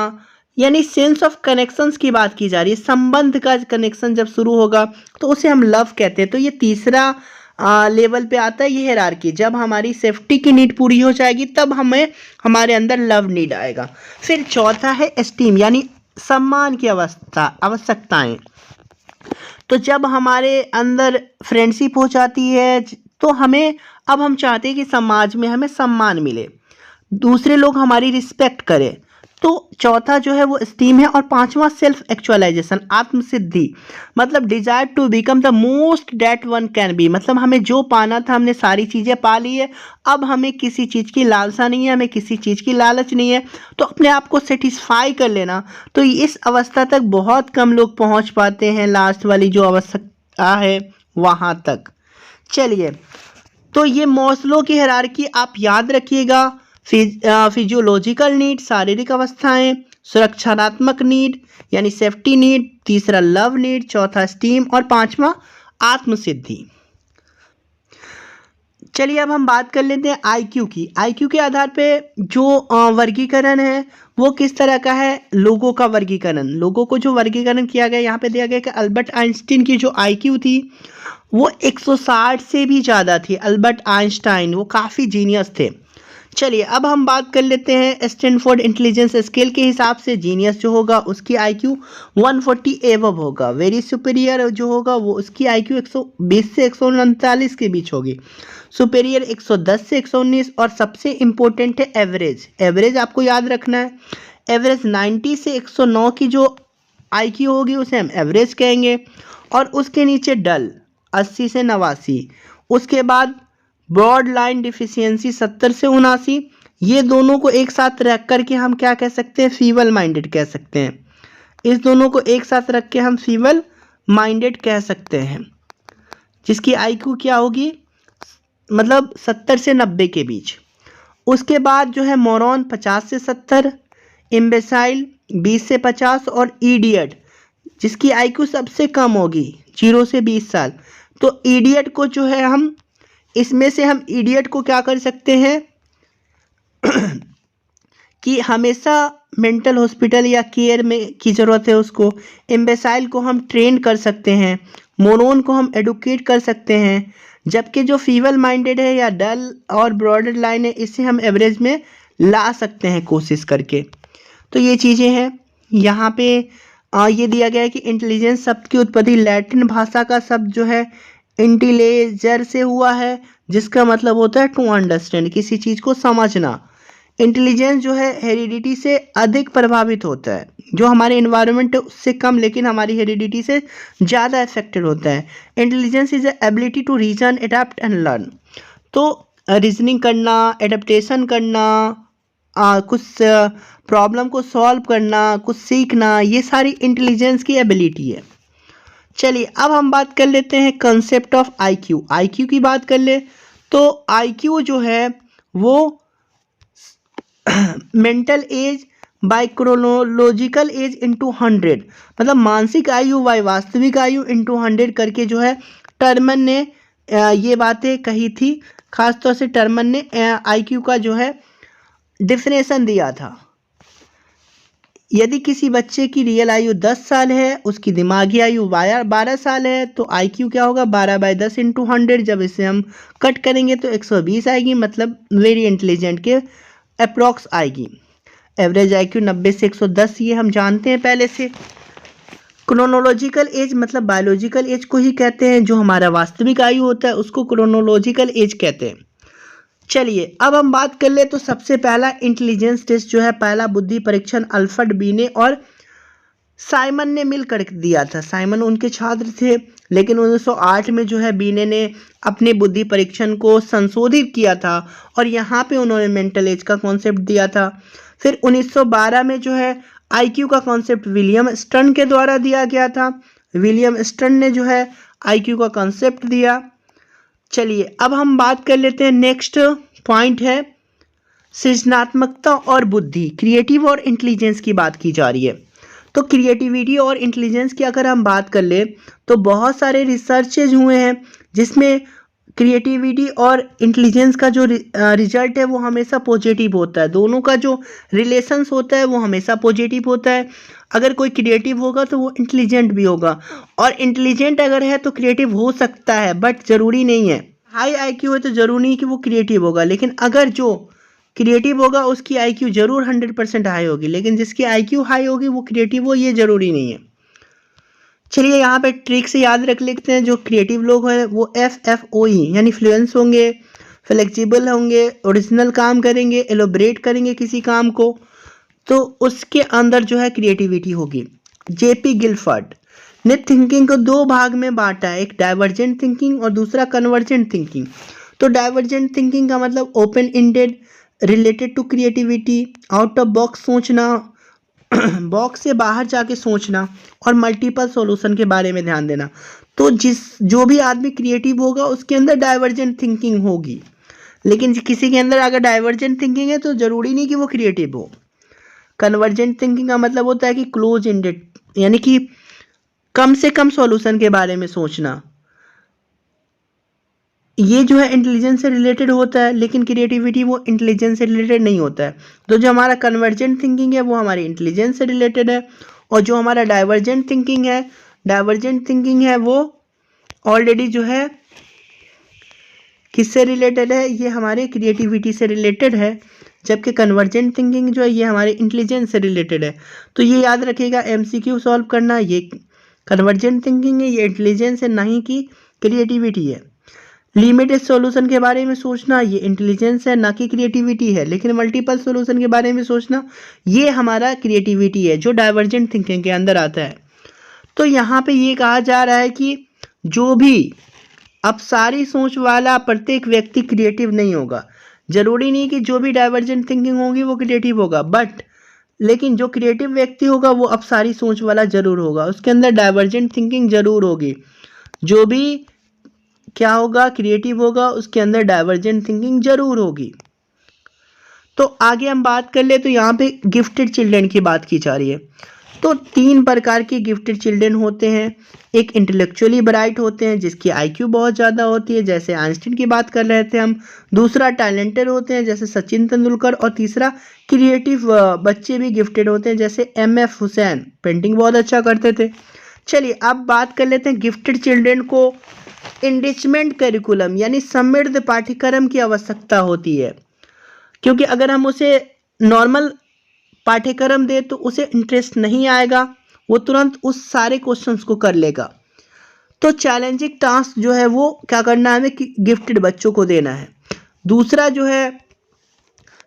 यानी सेंस ऑफ कनेक्शंस की बात की जा रही है। संबंध का कनेक्शन जब शुरू होगा तो उसे हम लव कहते हैं। तो ये तीसरा लेवल पे आता है ये हायरार्की। जब हमारी सेफ्टी की नीड पूरी हो जाएगी तब हमें हमारे अंदर लव नीड आएगा। फिर चौथा है एस्टीम, यानी सम्मान की आवश्यकताएं। तो जब हमारे अंदर फ्रेंडशिप हो जाती है तो हमें, अब हम चाहते हैं कि समाज में हमें सम्मान मिले, दूसरे लोग हमारी रिस्पेक्ट करें। तो चौथा जो है वो स्टीम है। और पांचवा सेल्फ एक्चुअलाइजेशन, आत्मसिद्धि, मतलब desire to become the most that one can be, मतलब हमें जो पाना था हमने सारी चीज़ें पा ली है, अब हमें किसी चीज़ की लालसा नहीं है, हमें किसी चीज़ की लालच नहीं है। तो अपने आप को सेटिस्फाई कर लेना। तो इस अवस्था तक बहुत कम लोग पहुंच पाते हैं, लास्ट वाली जो अवस्था है वहाँ तक। चलिए, तो ये मॉस्लो की हायरार्की आप याद रखिएगा। फिजियोलॉजिकल नीड, शारीरिक अवस्थाएं, सुरक्षात्मक नीड यानी सेफ्टी नीड, तीसरा लव नीड, चौथा स्टीम और पांचवा आत्मसिद्धि। चलिए अब हम बात कर लेते हैं आईक्यू की। आईक्यू के आधार पे जो वर्गीकरण है वो किस तरह का है, लोगों का वर्गीकरण। लोगों को जो वर्गीकरण किया गया यहाँ पे दिया गया कि अल्बर्ट आइंस्टीन की जो आईक्यू थी वो 160 से भी ज़्यादा थी। अल्बर्ट आइंस्टाइन वो काफ़ी जीनियस थे। चलिए अब हम बात कर लेते हैं स्टैनफोर्ड इंटेलिजेंस स्केल के हिसाब से जीनियस जो होगा उसकी आईक्यू 140 एबव होगा। वेरी सुपीरियर जो होगा वो उसकी आईक्यू 120 से 139 के बीच होगी। सुपीरियर 110 से 119 और सबसे इम्पोर्टेंट है एवरेज। एवरेज आपको याद रखना है, एवरेज 90 से 109 की जो IQ होगी उसे हम एवरेज कहेंगे, और उसके नीचे डल 80 से 89, उसके बाद ब्रॉड लाइन डिफिशियंसी 70 से 79। ये दोनों को एक साथ रख करके हम क्या कह सकते हैं, फीबल माइंडेड कह सकते हैं। इस दोनों को एक साथ रख के हम फीबल माइंडेड कह सकते हैं, जिसकी IQ क्या होगी, मतलब 70 से 90 के बीच। उसके बाद जो है मोरॉन 50 से 70, इम्बेसाइल 20 से 50 और ईडियट जिसकी IQ सबसे कम होगी 0 से 20 साल। तो ईडियट को जो है हम इसमें से हम ईडियट को क्या कर सकते हैं कि हमेशा मेंटल हॉस्पिटल या केयर में की ज़रूरत है उसको। इम्बेसाइल को हम ट्रेन कर सकते हैं, मोरोन को हम एडुकेट कर सकते हैं, जबकि जो फीबल माइंडेड है या डल और ब्रॉडर लाइन है इसे हम एवरेज में ला सकते हैं कोशिश करके। तो ये चीज़ें हैं। यहाँ पे ये दिया गया है कि इंटेलिजेंस शब्द की उत्पत्ति लैटिन भाषा का शब्द जो है इंटेलेजर से हुआ है, जिसका मतलब होता है टू अंडरस्टैंड, किसी चीज़ को समझना। इंटेलिजेंस जो है हेरिडिटी से अधिक प्रभावित होता है, जो हमारे इन्वायरमेंट उससे कम लेकिन हमारी हेरिडिटी से ज़्यादा अफेक्टेड होता है। Intelligence is ability to reason, adapt and learn. तो रीजनिंग करना, एडेप्टेशन करना, कुछ प्रॉब्लम को सॉल्व करना, कुछ सीखना, ये सारी इंटेलिजेंस की एबिलिटी है। चलिए अब हम बात कर लेते हैं कंसेप्ट ऑफ IQ। IQ की बात कर ले तो IQ जो है वो mental as by chronological age into 100, मतलब मानसिक आयु बाय वास्तविक आयु इंटू 100 करके जो है टर्मन ने ये बातें कही थी। खासतौर से टर्मन ने IQ का जो है डिफिनेशन दिया था। यदि किसी बच्चे की रियल आयु 10 साल है, उसकी दिमागी आयु 12 साल है, तो IQ क्या होगा 12/10 इंटू 100। जब इसे हम कट करेंगे तो 120 आएगी, मतलब वेरी इंटेलिजेंट के अप्रॉक्स आएगी। एवरेज IQ 90 से 110, ये हम जानते हैं पहले से। क्रोनोलॉजिकल एज मतलब बायोलॉजिकल एज को ही कहते हैं, जो हमारा वास्तविक आयु होता है उसको क्रोनोलॉजिकल एज कहते हैं। चलिए अब हम बात कर ले तो सबसे पहला इंटेलिजेंस टेस्ट जो है, पहला बुद्धि परीक्षण अल्फ्रेड बीने और साइमन ने मिलकर दिया था। साइमन उनके छात्र थे, लेकिन 1908 में जो है बीने ने अपने बुद्धि परीक्षण को संशोधित किया था और यहाँ पे उन्होंने मेंटल एज का कॉन्सेप्ट दिया था। फिर 1912 में जो है IQ का कॉन्सेप्ट विलियम स्टर्न के द्वारा दिया गया था। विलियम स्टर्न ने जो है IQ का कॉन्सेप्ट दिया। चलिए अब हम बात कर लेते हैं, नेक्स्ट पॉइंट है सृजनात्मकता और बुद्धि, क्रिएटिव और इंटेलिजेंस की बात की जा रही है। तो क्रिएटिविटी और इंटेलिजेंस की अगर हम बात कर ले तो बहुत सारे रिसर्चेज हुए हैं जिसमें क्रिएटिविटी और इंटेलिजेंस का जो रिजल्ट है वो हमेशा पॉजिटिव होता है। दोनों का जो रिलेशंस होता है वो हमेशा पॉजिटिव होता है। अगर कोई क्रिएटिव होगा तो वो इंटेलिजेंट भी होगा, और इंटेलिजेंट अगर है तो क्रिएटिव हो सकता है, बट ज़रूरी नहीं है। हाई IQ है तो ज़रूरी नहीं कि वो क्रिएटिव होगा, लेकिन अगर जो क्रिएटिव होगा उसकी IQ जरूर 100% हाई होगी, लेकिन जिसकी IQ हाई होगी वो क्रिएटिव हो, ये ज़रूरी नहीं है। चलिए यहाँ पे ट्रिक से याद रख लेते हैं, जो क्रिएटिव लोग हैं वो FFOE यानी फ्लुएंस होंगे, फ्लेक्सिबल होंगे, ओरिजिनल काम करेंगे, एलोबरेट करेंगे किसी काम को, तो उसके अंदर जो है क्रिएटिविटी होगी। JP गिलफर्ड ने थिंकिंग को 2 भाग में बांटा है, एक डाइवर्जेंट थिंकिंग और दूसरा कन्वर्जेंट थिंकिंग। तो डाइवर्जेंट थिंकिंग का मतलब open ended, related to creativity, out of box सोचना, बॉक्स से बाहर जाके सोचना, और मल्टीपल सॉल्यूशन के बारे में ध्यान देना। तो जो भी आदमी क्रिएटिव होगा उसके अंदर डाइवर्जेंट थिंकिंग होगी, लेकिन किसी के अंदर अगर डाइवर्जेंट थिंकिंग है तो ज़रूरी नहीं कि वो क्रिएटिव हो। कन्वर्जेंट थिंकिंग का मतलब होता है कि क्लोज एंडेड, यानी कि कम से कम सॉल्यूशन के बारे में सोचना। ये जो है इंटेलिजेंस से रिलेटेड होता है, लेकिन क्रिएटिविटी वो इंटेलिजेंस से रिलेटेड नहीं होता है। तो जो हमारा कन्वर्जेंट थिंकिंग है वो हमारी इंटेलिजेंस से रिलेटेड है, और जो हमारा डाइवर्जेंट थिंकिंग है वो ऑलरेडी जो है किससे रिलेटेड है, ये हमारे क्रिएटिविटी से रिलेटेड है, जबकि कन्वर्जेंट थिंकिंग जो है ये हमारे इंटेलिजेंस से रिलेटेड है। तो ये याद रखिएगा, MCQ सॉल्व करना ये कन्वर्जेंट थिंकिंग है, ये इंटेलिजेंस है, नहीं कि क्रिएटिविटी है। लिमिटेड सॉल्यूशन के बारे में सोचना ये इंटेलिजेंस है, ना कि क्रिएटिविटी है, लेकिन मल्टीपल सॉल्यूशन के बारे में सोचना ये हमारा क्रिएटिविटी है, जो डाइवर्जेंट थिंकिंग के अंदर आता है। तो यहाँ पे ये कहा जा रहा है कि जो भी अपसारी सोच वाला प्रत्येक व्यक्ति क्रिएटिव नहीं होगा। जरूरी नहीं कि जो भी डाइवर्जेंट थिंकिंग होगी वो क्रिएटिव होगा, बट लेकिन जो क्रिएटिव व्यक्ति होगा वो अपसारी सोच वाला जरूर होगा, उसके अंदर डाइवर्जेंट थिंकिंग जरूर होगी। जो भी क्या होगा, क्रिएटिव होगा, उसके अंदर डाइवर्जेंट थिंकिंग जरूर होगी। तो आगे हम बात कर ले तो यहाँ पे गिफ्टेड चिल्ड्रन की बात की जा रही है। तो 3 प्रकार के गिफ्टेड चिल्ड्रन होते हैं। एक इंटेलेक्चुअली ब्राइट होते हैं जिसकी आईक्यू बहुत ज़्यादा होती है, जैसे आइंस्टीन की बात कर रहे थे हम। दूसरा टैलेंटेड होते हैं जैसे सचिन तेंदुलकर। और तीसरा क्रिएटिव बच्चे भी गिफ्टेड होते हैं जैसे MF हुसैन, पेंटिंग बहुत अच्छा करते थे। चलिए अब बात कर लेते हैं गिफ्टेड चिल्ड्रन को इनरिचमेंट करिकुलम यानी समृद्ध पाठ्यक्रम की आवश्यकता होती है, क्योंकि अगर हम उसे नॉर्मल पाठ्यक्रम दे तो उसे इंटरेस्ट नहीं आएगा, वो तुरंत उस सारे क्वेश्चंस को कर लेगा। तो चैलेंजिंग टास्क जो है वो क्या करना है, हमें गिफ्टेड बच्चों को देना है। दूसरा जो है,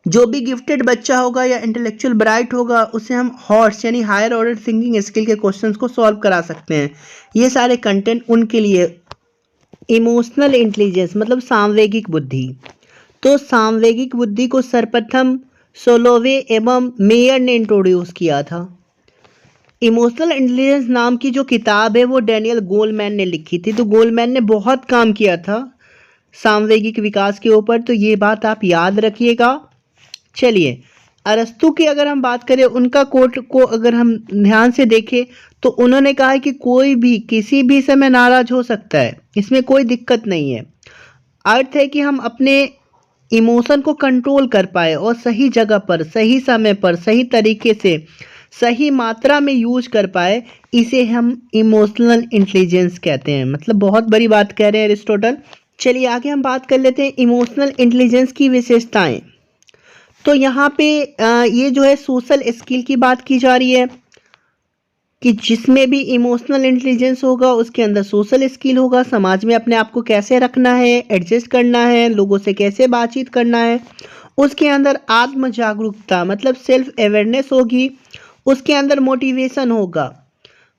जो भी गिफ्टेड बच्चा होगा या इंटेलेक्चुअल ब्राइट होगा उसे हम हॉट्स यानी हायर ऑर्डर थिंकिंग स्किल के क्वेश्चंस को सॉल्व करा सकते हैं। ये सारे कंटेंट उनके लिए। इमोशनल इंटेलिजेंस मतलब सांवेगिक बुद्धि। तो सांवेगिक बुद्धि को सर्वप्रथम सोलोवे एवं मेयर ने इंट्रोड्यूस किया था। इमोशनल इंटेलिजेंस नाम की जो किताब है वो डैनियल गोलमैन ने लिखी थी। तो गोलमैन ने बहुत काम किया था सांवेगिक विकास के ऊपर, तो ये बात आप याद रखिएगा। चलिए अरस्तु की अगर हम बात करें, उनका कोट को अगर हम ध्यान से देखें तो उन्होंने कहा है कि कोई भी किसी भी समय नाराज हो सकता है, इसमें कोई दिक्कत नहीं है। अर्थ है कि हम अपने इमोशन को कंट्रोल कर पाए और सही जगह पर, सही समय पर, सही तरीके से, सही मात्रा में यूज कर पाए, इसे हम इमोशनल इंटेलिजेंस कहते हैं। मतलब बहुत बड़ी बात कह रहे हैं अरिस्टोटल। चलिए आगे हम बात कर लेते हैं इमोशनल इंटेलिजेंस की विशेषताएं। तो यहाँ पे ये जो है सोशल स्किल की बात की जा रही है कि जिसमें भी इमोशनल इंटेलिजेंस होगा उसके अंदर सोशल स्किल होगा। समाज में अपने आप को कैसे रखना है, एडजस्ट करना है, लोगों से कैसे बातचीत करना है। उसके अंदर आत्म जागरूकता मतलब सेल्फ अवेयरनेस होगी। उसके अंदर मोटिवेशन होगा,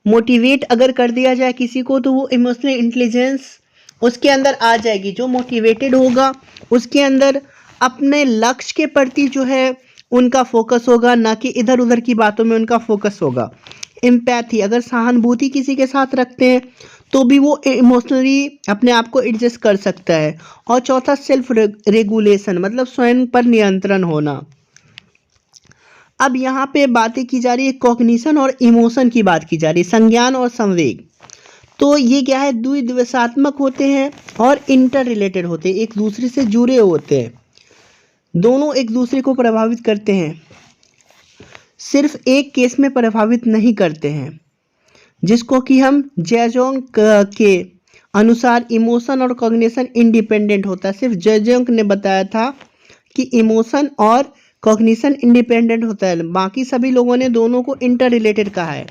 मोटिवेट अगर कर दिया जाए किसी को तो वो इमोशनल इंटेलिजेंस उसके अंदर आ जाएगी। जो मोटिवेटेड होगा उसके अंदर अपने लक्ष्य के प्रति जो है उनका फोकस होगा, ना कि इधर उधर की बातों में उनका फोकस होगा। एम्पैथी, अगर सहानुभूति किसी के साथ रखते हैं तो भी वो इमोशनली अपने आप को एडजस्ट कर सकता है। और चौथा सेल्फ रेगुलेशन मतलब स्वयं पर नियंत्रण होना। अब यहाँ पे बातें की जा रही है कॉग्निशन और इमोशन की बात की जा रही है, संज्ञान और संवेग। तो ये क्या है, द्विदिवसात्मक होते हैं और इंटर रिलेटेड होते हैं, एक दूसरे से जुड़े होते हैं, दोनों एक दूसरे को प्रभावित करते हैं, सिर्फ एक केस में प्रभावित नहीं करते हैं, जिसको कि हम जेजोंग के अनुसार इमोशन और कॉग्निशन इंडिपेंडेंट होता है। सिर्फ जेजोंग ने बताया था कि इमोशन और कॉग्निशन इंडिपेंडेंट होता है, बाकी सभी लोगों ने दोनों को इंटर रिलेटेड कहा है।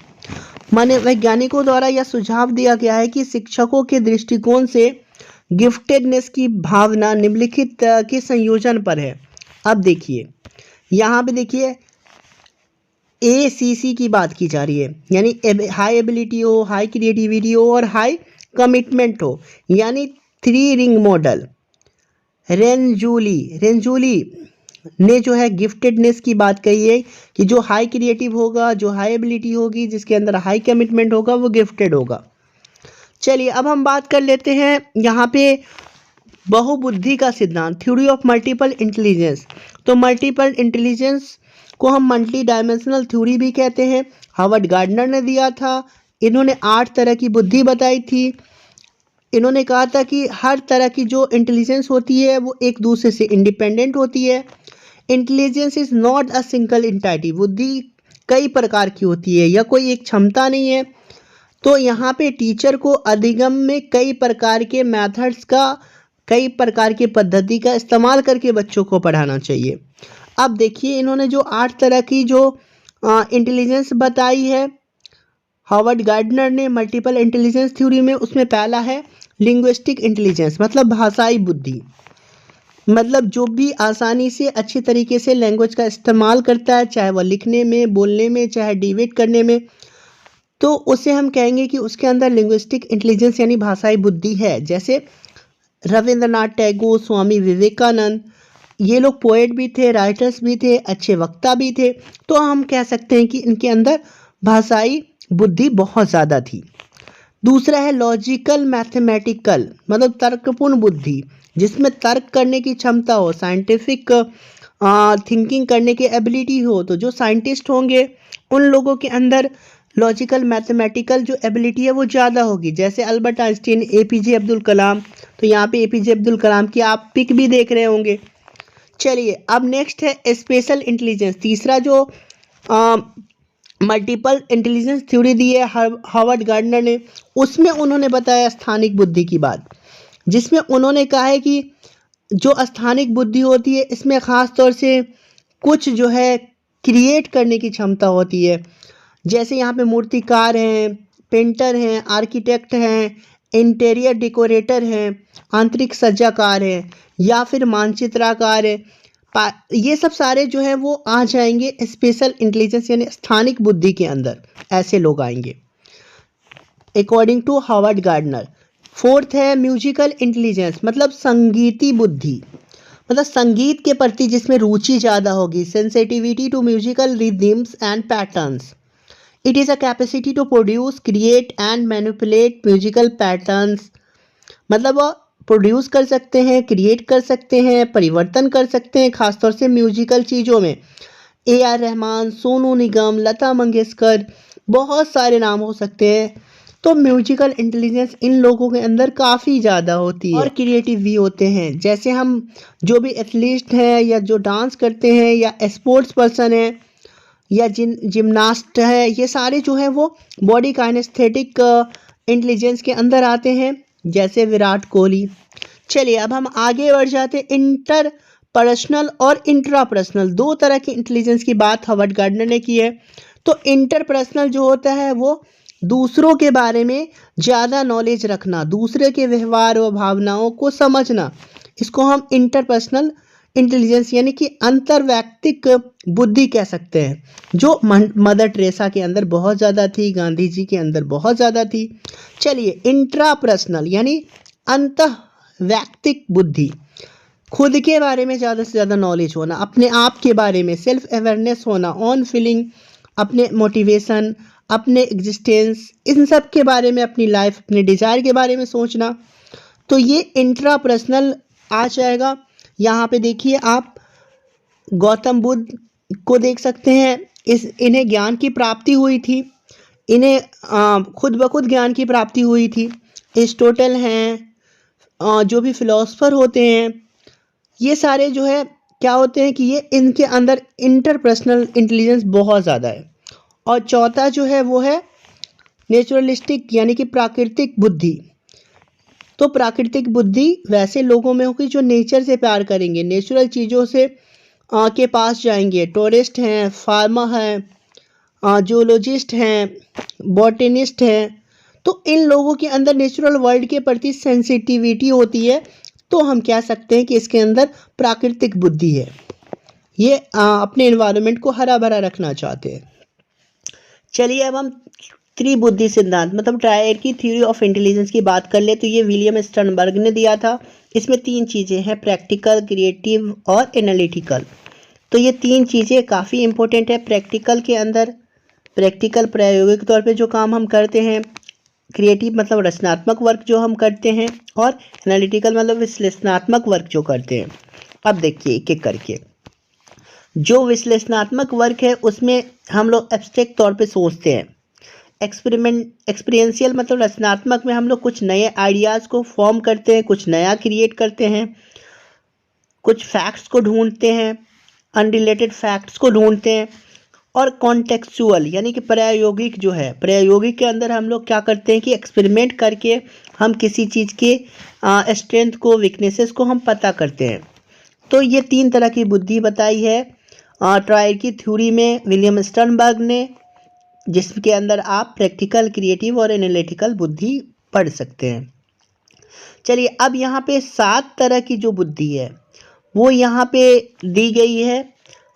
माने वैज्ञानिकों द्वारा यह सुझाव दिया गया है कि शिक्षकों के दृष्टिकोण से गिफ्टेडनेस की भावना निम्नलिखित के संयोजन पर है। अब देखिए यहाँ पे देखिए ACC की बात की जा रही है, यानी हाई एबिलिटी हो, हाई क्रिएटिविटी हो और हाई कमिटमेंट हो, यानी 3 रिंग मॉडल। रेंजूली ने जो है गिफ्टेडनेस की बात कही है कि जो हाई क्रिएटिव होगा, जो हाई एबिलिटी होगी, जिसके अंदर हाई कमिटमेंट होगा वो गिफ्टेड होगा। चलिए अब हम बात कर लेते हैं यहाँ पे बहुबुद्धि का सिद्धांत, थ्योरी ऑफ मल्टीपल इंटेलिजेंस। तो मल्टीपल इंटेलिजेंस को हम मल्टी डायमेंशनल थ्योरी भी कहते हैं, हार्वर्ड गार्डनर ने दिया था। इन्होंने 8 तरह की बुद्धि बताई थी। इन्होंने कहा था कि हर तरह की जो इंटेलिजेंस होती है वो एक दूसरे से इंडिपेंडेंट होती है। Intelligence is not a single entity, बुद्धि कई प्रकार की होती है, या कोई एक क्षमता नहीं है। तो यहाँ पे टीचर को अधिगम में कई प्रकार के मेथड्स का, कई प्रकार की पद्धति का इस्तेमाल करके बच्चों को पढ़ाना चाहिए। अब देखिए इन्होंने जो 8 तरह की जो इंटेलिजेंस बताई है हार्वर्ड गार्डनर ने मल्टीपल इंटेलिजेंस थ्योरी में, उसमें पहला है लिंग्विस्टिक इंटेलिजेंस मतलब भाषाई बुद्धि। मतलब जो भी आसानी से अच्छी तरीके से लैंग्वेज का इस्तेमाल करता है, चाहे वह लिखने में, बोलने में, चाहे डिबेट करने में, तो उसे हम कहेंगे कि उसके अंदर लिंग्विस्टिक इंटेलिजेंस यानी भाषाई बुद्धि है। जैसे रविंद्रनाथ टैगोर, स्वामी विवेकानंद, ये लोग पोएट भी थे, राइटर्स भी थे, अच्छे वक्ता भी थे। तो हम कह सकते हैं कि इनके अंदर भाषाई बुद्धि बहुत ज़्यादा थी। दूसरा है लॉजिकल मैथमेटिकल, मतलब तर्कपूर्ण बुद्धि, जिसमें तर्क करने की क्षमता हो, साइंटिफिक थिंकिंग करने की एबिलिटी हो। तो जो साइंटिस्ट होंगे उन लोगों के अंदर लॉजिकल मैथमेटिकल जो एबिलिटी है वो ज़्यादा होगी। जैसे Albert Einstein, APJ Abdul Kalam. तो यहाँ पे एपीजे अब्दुल कलाम की आप पिक भी देख रहे होंगे। चलिए अब नेक्स्ट है स्पेशल इंटेलिजेंस। तीसरा जो मल्टीपल इंटेलिजेंस थ्योरी दी है हार्वर्ड गार्डनर ने, उसमें उन्होंने बताया स्थानिक बुद्धि की बात, जिसमें उन्होंने कहा है कि जो स्थानिक बुद्धि होती है इसमें ख़ास तौर से कुछ जो है क्रिएट करने की क्षमता होती है। जैसे यहाँ पे मूर्तिकार हैं, पेंटर हैं, आर्किटेक्ट हैं, इंटीरियर डेकोरेटर हैं, आंतरिक सज्जाकार हैं, या फिर मानचित्रकार है। ये सब सारे जो है वो आ जाएंगे स्पेशल इंटेलिजेंस यानी स्थानिक बुद्धि के अंदर, ऐसे लोग आएंगे according to Harvard Gardner. Fourth है म्यूजिकल इंटेलिजेंस, मतलब संगीती बुद्धि, मतलब संगीत के प्रति जिसमें रुचि ज़्यादा होगी। Sensitivity to musical rhythms and patterns. It is a capacity to produce, create and manipulate musical patterns, मतलब प्रोड्यूस कर सकते हैं, क्रिएट कर सकते हैं, परिवर्तन कर सकते हैं, खासतौर से म्यूजिकल चीज़ों में। AR रहमान, सोनू निगम, लता मंगेशकर, बहुत सारे नाम हो सकते हैं। तो म्यूजिकल इंटेलिजेंस इन लोगों के अंदर काफ़ी ज़्यादा होती है। और क्रिएटिव भी होते हैं, जैसे हम जो भी एथलीट हैं या जो डांस करते हैं या स्पोर्ट्स पर्सन हैं या जिम्नास्ट है, ये सारे जो है वो बॉडी काइनेस्थेटिक इंटेलिजेंस के अंदर आते हैं, जैसे विराट कोहली। चलिए अब हम आगे बढ़ जाते हैं। इंटरपर्सनल और इंट्रापर्सनल, दो तरह की इंटेलिजेंस की बात हार्वर्ड गार्डनर ने की है। तो इंटरपर्सनल जो होता है वो दूसरों के बारे में ज़्यादा नॉलेज रखना, दूसरे के व्यवहार व भावनाओं को समझना, इसको हम इंटरपर्सनल इंटेलिजेंस यानी कि अंतर्वैयक्तिक बुद्धि कह सकते हैं, जो मदर टेरेसा के अंदर बहुत ज़्यादा थी, गांधी जी के अंदर बहुत ज़्यादा थी। चलिए इंट्रापर्सनल यानी अंतःवैयक्तिक बुद्धि, खुद के बारे में ज़्यादा से ज़्यादा नॉलेज होना, अपने आप के बारे में सेल्फ अवेयरनेस होना, ऑन फीलिंग, अपने मोटिवेशन, अपने एग्जिस्टेंस, इन सब के बारे में, अपनी लाइफ, अपने डिज़ायर के बारे में सोचना। तो ये इंट्रापर्सनल आ जाएगा। यहाँ पे देखिए आप गौतम बुद्ध को देख सकते हैं, इन्हें ज्ञान की प्राप्ति हुई थी, इन्हें खुद ब खुद ज्ञान की प्राप्ति हुई थी। एरिस्टोटल हैं, जो भी फिलोसफर होते हैं, ये सारे जो है क्या होते हैं कि ये इनके अंदर इंटरपर्सनल इंटेलिजेंस बहुत ज़्यादा है। और चौथा जो है वो है नेचुरलिस्टिक यानी कि प्राकृतिक बुद्धि। तो प्राकृतिक बुद्धि वैसे लोगों में होगी जो नेचर से प्यार करेंगे, नेचुरल चीज़ों से के पास जाएंगे। टूरिस्ट हैं, फार्मर हैं, जूलॉजिस्ट हैं, बॉटनिस्ट हैं। तो इन लोगों के अंदर नेचुरल वर्ल्ड के प्रति सेंसिटिविटी होती है। तो हम कह सकते हैं कि इसके अंदर प्राकृतिक बुद्धि है, ये अपने एनवायरनमेंट को हरा भरा रखना चाहते हैं। चलिए अब हम त्रिबुद्धि सिद्धांत मतलब ट्रायड की थ्योरी ऑफ इंटेलिजेंस की बात कर ले। तो ये विलियम स्टर्नबर्ग ने दिया था। इसमें तीन चीज़ें हैं, प्रैक्टिकल, क्रिएटिव और एनालिटिकल। तो ये तीन चीज़ें काफ़ी इंपॉर्टेंट है। प्रैक्टिकल के अंदर प्रैक्टिकल प्रायोगिक तौर पे जो काम हम करते हैं, क्रिएटिव मतलब रचनात्मक वर्क जो हम करते हैं, और एनालिटिकल मतलब विश्लेषणात्मक वर्क जो करते हैं। अब देखिए एक एक करके। जो विश्लेषणात्मक वर्क है उसमें हम लोग एब्स्ट्रैक्ट तौर पे सोचते हैं। एक्सपीरियंशियल मतलब रचनात्मक में हम लोग कुछ नए आइडियाज़ को फॉर्म करते हैं, कुछ नया क्रिएट करते हैं, कुछ फैक्ट्स को ढूंढते हैं, अनरिलेटेड फैक्ट्स को ढूंढते हैं। और कॉन्टेक्चुअल यानी कि प्रायोगिक जो है, प्रायोगिक के अंदर हम लोग क्या करते हैं कि एक्सपेरिमेंट करके हम किसी चीज़ के स्ट्रेंथ को, वीकनेसेस को हम पता करते हैं। तो ये तीन तरह की बुद्धि बताई है ट्रायड की थ्योरी में विलियम स्टर्नबर्ग ने, जिसके अंदर आप प्रैक्टिकल, क्रिएटिव और एनालिटिकल बुद्धि पढ़ सकते हैं। चलिए अब यहाँ पे 7 तरह की जो बुद्धि है वो यहाँ पे दी गई है।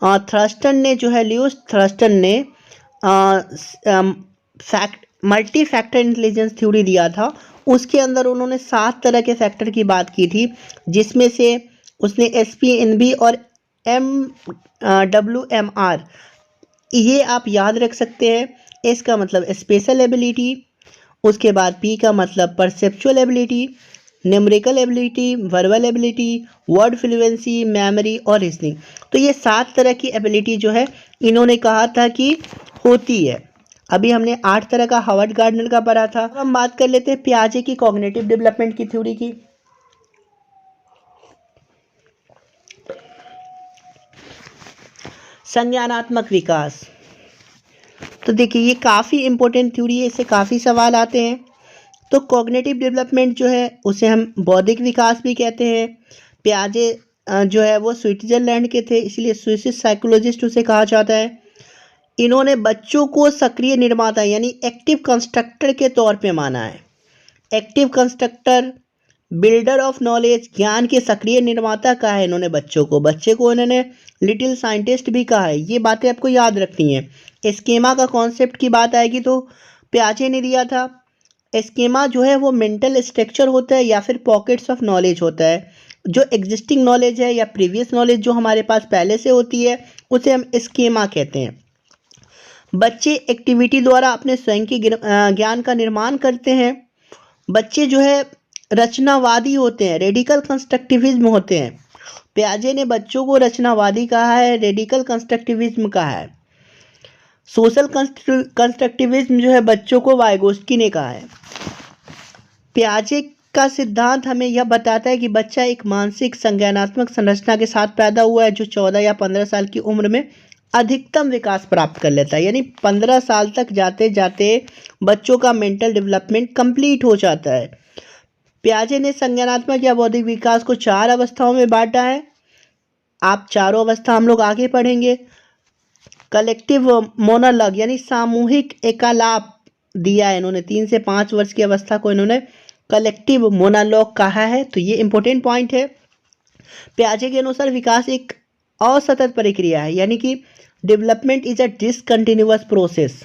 थर्स्टन ने जो है, ल्यूइस थर्स्टन ने मल्टी फैक्टर इंटेलिजेंस थ्योरी दिया था, उसके अंदर उन्होंने 7 तरह के फैक्टर की बात की थी, जिसमें से उसने SPNB और MWMR, ये आप याद रख सकते हैं। S का मतलब स्पेशल एबिलिटी, उसके बाद P का मतलब perceptual ability, numerical ability, verbal ability, word fluency, memory और रीजनिंग। तो ये 7 तरह की एबिलिटी जो है इन्होंने कहा था कि होती है। अभी हमने 8 तरह का हार्वर्ड गार्डनर का पढ़ा था। अब हम बात कर लेते हैं पियाजे की कॉग्निटिव डेवलपमेंट की थ्योरी की। संज्ञानात्मक विकास, तो देखिए ये काफ़ी इंपॉर्टेंट थ्योरी है, इससे काफ़ी सवाल आते हैं। तो कॉग्निटिव डेवलपमेंट जो है उसे हम बौद्धिक विकास भी कहते हैं। पियाजे जो है वो स्विट्जरलैंड के थे, इसलिए स्विस साइकोलॉजिस्ट उसे कहा जाता है। इन्होंने बच्चों को सक्रिय निर्माता यानी एक्टिव कंस्ट्रक्टर के तौर पे माना है। Active constructor, builder of knowledge, ज्ञान के सक्रिय निर्माता कहा है इन्होंने बच्चों को इन्होंने लिटिल साइंटिस्ट भी कहा है। ये बातें आपको याद रखनी है। स्कीमा का कॉन्सेप्ट की बात आएगी तो पियाजे ने दिया था। स्कीमा जो है वो मेंटल स्ट्रक्चर होता है या फिर पॉकेट्स ऑफ नॉलेज होता है। जो एग्जिस्टिंग नॉलेज है या प्रीवियस नॉलेज जो हमारे पास पहले से होती है उसे हम स्कीमा कहते हैं। बच्चे एक्टिविटी द्वारा अपने स्वयं के ज्ञान का निर्माण करते हैं। बच्चे जो है रचनावादी होते हैं, रेडिकल कंस्ट्रक्टिविज्म होते हैं। पियाजे ने बच्चों को रचनावादी कहा है, रेडिकल कंस्ट्रक्टिविज्म कहा है। सोशल कंस्ट्रक्टिविज्म जो है बच्चों को वाइगोस्की ने कहा है। पियाजे का सिद्धांत हमें यह बताता है कि बच्चा एक मानसिक संज्ञानात्मक संरचना के साथ पैदा हुआ है जो 14 या 15 साल की उम्र में अधिकतम विकास प्राप्त कर लेता है। यानी 15 साल तक जाते जाते बच्चों का मेंटल डेवलपमेंट कंप्लीट हो जाता है। पियाजे ने संज्ञानात्मक या बौद्धिक विकास को 4 अवस्थाओं में बांटा है। आप चारों अवस्था हम लोग आगे पढ़ेंगे। कलेक्टिव मोनोलॉग यानी सामूहिक एकालाप दिया है इन्होंने। 3 से 5 वर्ष की अवस्था को इन्होंने कलेक्टिव मोनोलॉग कहा है, तो ये इंपॉर्टेंट पॉइंट है। पियाजे के अनुसार विकास एक असतत प्रक्रिया है, यानी कि development is a discontinuous process.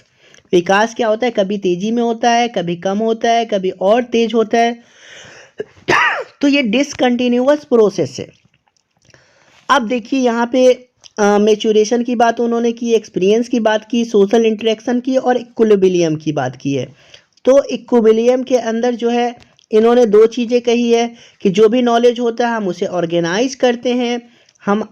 विकास क्या होता है, कभी तेजी में होता है, कभी कम होता है, कभी और तेज होता है। तो ये डिसकंटिन्यूअस प्रोसेस है। अब देखिए यहाँ पे मैच्योरेशन की बात उन्होंने की, एक्सपीरियंस की बात की, सोशल इंटरेक्शन की और इक्विलिब्रियम की बात की है। तो इक्विलिब्रियम के अंदर जो है इन्होंने 2 चीज़ें कही है कि जो भी नॉलेज होता है हम उसे ऑर्गेनाइज करते हैं, हम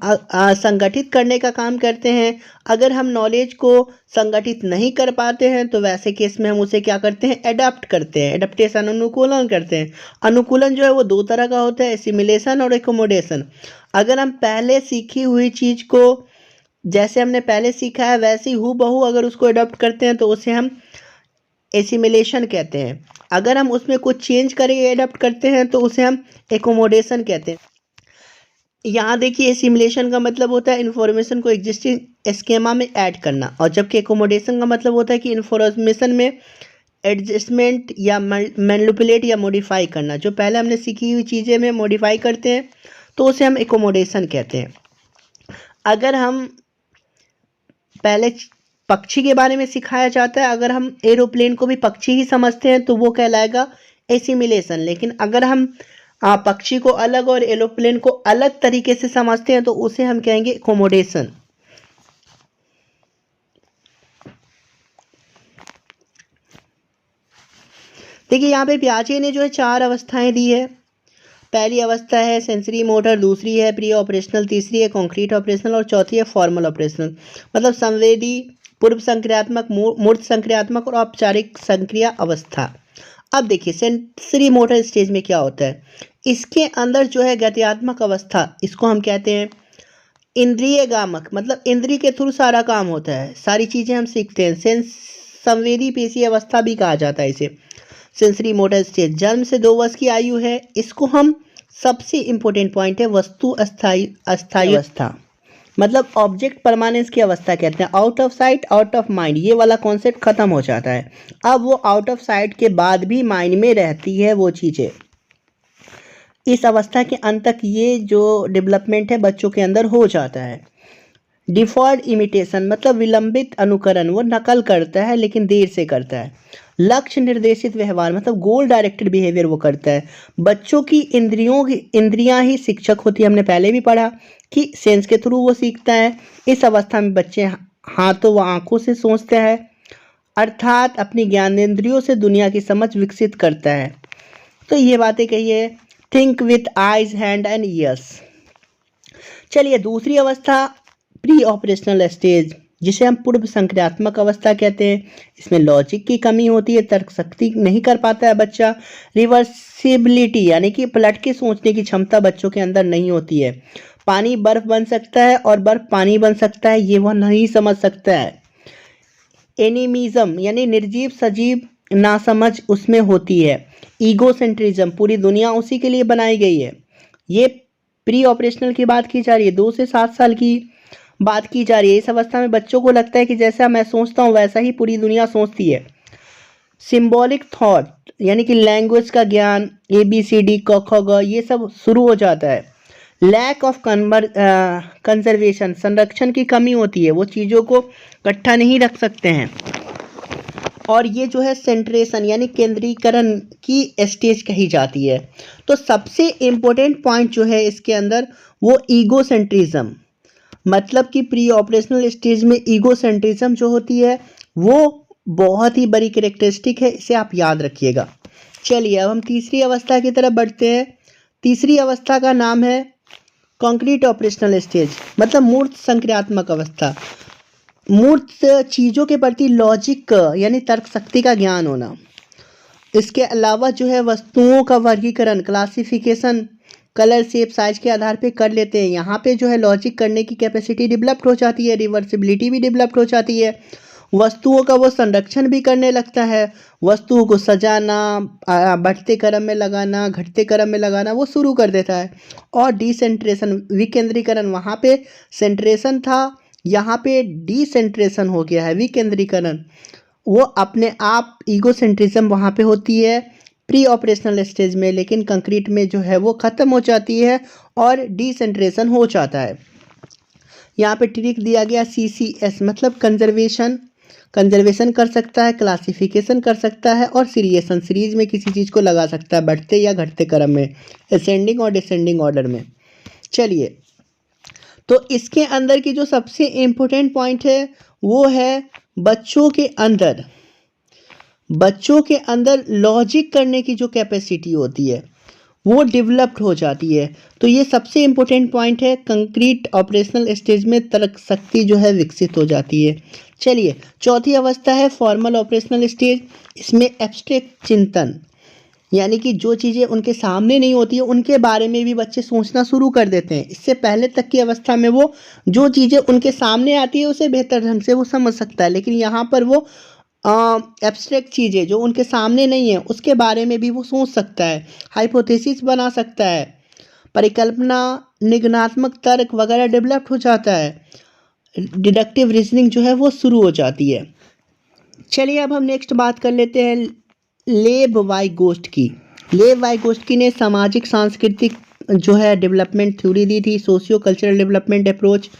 संगठित करने का काम करते हैं। अगर हम नॉलेज को संगठित नहीं कर पाते हैं तो वैसे केस में हम उसे क्या करते हैं, एडाप्ट करते हैं, एडाप्टेशन अनुकूलन करते हैं। अनुकूलन जो है वो 2 तरह का होता है, एसिमिलेशन और एकोमोडेशन। अगर हम पहले सीखी हुई चीज़ को जैसे हमने पहले सीखा है वैसे ही हूबहू अगर उसको एडॉप्ट करते हैं तो उसे हम एसिमिलेशन कहते हैं। अगर हम उसमें कुछ चेंज करके एडॉप्ट करते हैं तो उसे हम एकोमोडेशन कहते हैं। यहाँ देखिए एसिमिलेशन का मतलब होता है इन्फॉर्मेशन को एग्जिस्टिंग स्कीमा में ऐड करना, और जबकि एकोमोडेशन का मतलब होता है कि इन्फॉर्मेशन में एडजस्टमेंट या मैनिपुलेट या मॉडिफाई करना। जो पहले हमने सीखी हुई चीज़ें में मॉडिफाई करते हैं तो उसे हम एकोमोडेशन कहते हैं। अगर हम पहले पक्षी के बारे में सिखाया जाता है, अगर हम एरोप्लेन को भी पक्षी ही समझते हैं तो वो कहलाएगा एसिमिलेशन। लेकिन अगर हम पक्षी को अलग और एरोप्लेन को अलग तरीके से समझते हैं तो उसे हम कहेंगे एकोमोडेशन। देखिए यहाँ पे पियाजे ने जो है 4 अवस्थाएं दी है। पहली अवस्था है सेंसरी मोटर, दूसरी है प्री ऑपरेशनल, तीसरी है कॉन्क्रीट ऑपरेशनल और चौथी है फॉर्मल ऑपरेशनल। मतलब संवेदी, पूर्व संक्रियात्मक, मूर्त संक्रियात्मक और औपचारिक संक्रिया अवस्था। अब देखिए सेंसरी मोटर स्टेज में क्या होता है, इसके अंदर जो है गत्यात्मक अवस्था, इसको हम कहते हैं इंद्रिय गामक, मतलब इंद्रिय के थ्रू सारा काम होता है, सारी चीज़ें हम सीखते हैं। संवेदी पेशी अवस्था भी कहा जाता है इसे। सेंसरी मोटर स्टेज जन्म से 2 वर्ष की आयु है। इसको हम सबसे इम्पोर्टेंट पॉइंट है वस्तु अस्थायी अवस्था, मतलब ऑब्जेक्ट परमानेंस की अवस्था कहते हैं। Out of sight out of mind, ये वाला कॉन्सेप्ट खत्म हो जाता है। अब वो आउट ऑफ साइट के बाद भी माइंड में रहती है वो चीज़ें। इस अवस्था के अंत तक ये जो डेवलपमेंट है बच्चों के अंदर हो जाता है। डिफर्ड इमिटेशन मतलब विलंबित अनुकरण, वो नकल करता है लेकिन देर से करता है। लक्ष्य निर्देशित व्यवहार मतलब गोल डायरेक्टेड बिहेवियर वो करता है। बच्चों की इंद्रियां ही शिक्षक होती है, हमने पहले भी पढ़ा कि सेंस के थ्रू वो सीखता है। इस अवस्था में बच्चे हाथों व आंखों से सोचते हैं, अर्थात अपनी ज्ञानेंद्रियों से दुनिया की समझ विकसित करता है। तो ये बातें कही है, think with eyes, hand and years. चलिए दूसरी अवस्था प्री ऑपरेशनल स्टेज, जिसे हम पूर्व संक्रियात्मक अवस्था कहते हैं। इसमें लॉजिक की कमी होती है, तर्क शक्ति नहीं कर पाता है बच्चा। रिवर्सिबिलिटी यानी कि पलट के सोचने की क्षमता बच्चों के अंदर नहीं होती है। पानी बर्फ बन सकता है और बर्फ पानी बन सकता है, ये वह नहीं समझ सकता है। एनिमिज्म यानी निर्जीव सजीव नासमझ उसमें होती है। ईगोसेंट्रिज्म, पूरी दुनिया उसी के लिए बनाई गई है। ये प्री ऑपरेशनल की बात की जा रही है, 2 से 7 साल की बात की जा रही है। इस अवस्था में बच्चों को लगता है कि जैसा मैं सोचता हूँ वैसा ही पूरी दुनिया सोचती है। सिंबॉलिक थॉट यानी कि लैंग्वेज का ज्ञान, ABCD क ख ग ये सब शुरू हो जाता है। लैक ऑफ कंजर्वेशन, संरक्षण की कमी होती है, वो चीज़ों को इकट्ठा नहीं रख सकते हैं। और ये जो है सेंट्रेशन यानी केंद्रीकरण की स्टेज कही जाती है। तो सबसे इम्पोर्टेंट पॉइंट जो है इसके अंदर वो ईगोसेंट्रिज्म, मतलब कि प्री ऑपरेशनल स्टेज में ईगोसेंट्रिज्म जो होती है वो बहुत ही बड़ी कैरेक्टरिस्टिक है, इसे आप याद रखिएगा। चलिए अब हम तीसरी अवस्था की तरफ बढ़ते हैं। तीसरी अवस्था का नाम है कॉन्क्रीट ऑपरेशनल स्टेज, मतलब मूर्त संक्रियात्मक अवस्था। मूर्त चीज़ों के प्रति लॉजिक यानी तर्क शक्ति का ज्ञान होना। इसके अलावा जो है वस्तुओं का वर्गीकरण, क्लासिफिकेशन कलर शेप साइज के आधार पे कर लेते हैं। यहाँ पे जो है लॉजिक करने की कैपेसिटी डेवलप्ड हो जाती है, रिवर्सिबिलिटी भी डेवलप्ड हो जाती है। वस्तुओं का वो संरक्षण भी करने लगता है, वस्तुओं को सजाना, बढ़ते क्रम में लगाना, घटते क्रम में लगाना वो शुरू कर देता है। और डिसेंट्रेशन विकेंद्रीकरण, वहाँ पे सेंट्रेशन था, यहाँ पे डिसेंट्रेशन हो गया है, विकेंद्रीकरण। वो अपने आप ईगोसेंट्रिज्म वहाँ पे होती है प्री ऑपरेशनल स्टेज में, लेकिन कंक्रीट में जो है वो ख़त्म हो जाती है और डिसेंट्रेशन हो जाता है। यहाँ पे ट्रिक दिया गया CCS, मतलब कंजर्वेशन कर सकता है, क्लासिफिकेशन कर सकता है और सीरिएशन, सीरीज में किसी चीज़ को लगा सकता है बढ़ते या घटते क्रम में, असेंडिंग और डिसेंडिंग ऑर्डर में। चलिए तो इसके अंदर की जो सबसे इम्पोर्टेंट पॉइंट है वो है बच्चों के अंदर लॉजिक करने की जो कैपेसिटी होती है वो डेवलप्ड हो जाती है। तो ये सबसे इम्पोर्टेंट पॉइंट है, कंक्रीट ऑपरेशनल स्टेज में तर्क शक्ति जो है विकसित हो जाती है। चलिए चौथी अवस्था है फॉर्मल ऑपरेशनल स्टेज। इसमें एब्स्ट्रैक्ट चिंतन यानी कि जो चीज़ें उनके सामने नहीं होती है उनके बारे में भी बच्चे सोचना शुरू कर देते हैं। इससे पहले तक की अवस्था में वो जो चीज़ें उनके सामने आती है उसे बेहतर ढंग से वो समझ सकता है, लेकिन यहाँ पर वो एब्स्ट्रैक्ट चीज़ें जो उनके सामने नहीं है उसके बारे में भी वो सोच सकता है, हाइपोथेसिस बना सकता है, परिकल्पना, निगमनात्मक तर्क वगैरह डेवलप हो जाता है, डिडक्टिव रीजनिंग जो है वो शुरू हो जाती है। चलिए अब हम नेक्स्ट बात कर लेते हैं लेव वाइगोस्की। लेव वाइगोस्की ने सामाजिक सांस्कृतिक जो है डेवलपमेंट थ्योरी दी थी, socio cultural development approach.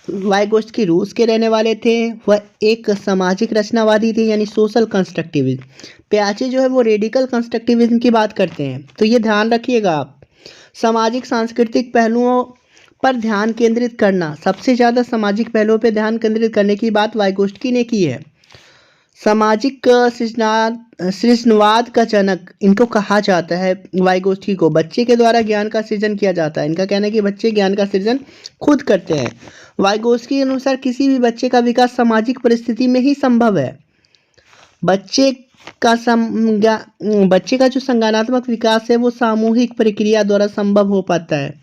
Vygotsky रूस के रहने वाले थे, वह एक सामाजिक रचनावादी थे यानी सोशल कंस्ट्रक्टिविज्म। प्याजे जो है वो रेडिकल कंस्ट्रक्टिविज्म की बात करते हैं, तो ये ध्यान रखिएगा आप। सामाजिक सांस्कृतिक पहलुओं पर ध्यान केंद्रित करना, सबसे ज़्यादा सामाजिक पहलुओं पर ध्यान केंद्रित करने की बात वाइगोस्की ने की है। सामाजिक सृजनवाद का जनक इनको कहा जाता है वाइगोस्की को। बच्चे के द्वारा ज्ञान का सृजन किया जाता है, इनका कहना है कि बच्चे ज्ञान का सृजन खुद करते हैं। वाइगोस्की के अनुसार किसी भी बच्चे का विकास सामाजिक परिस्थिति में ही संभव है। बच्चे का जो संज्ञानात्मक विकास है वो सामूहिक प्रक्रिया द्वारा संभव हो पाता है,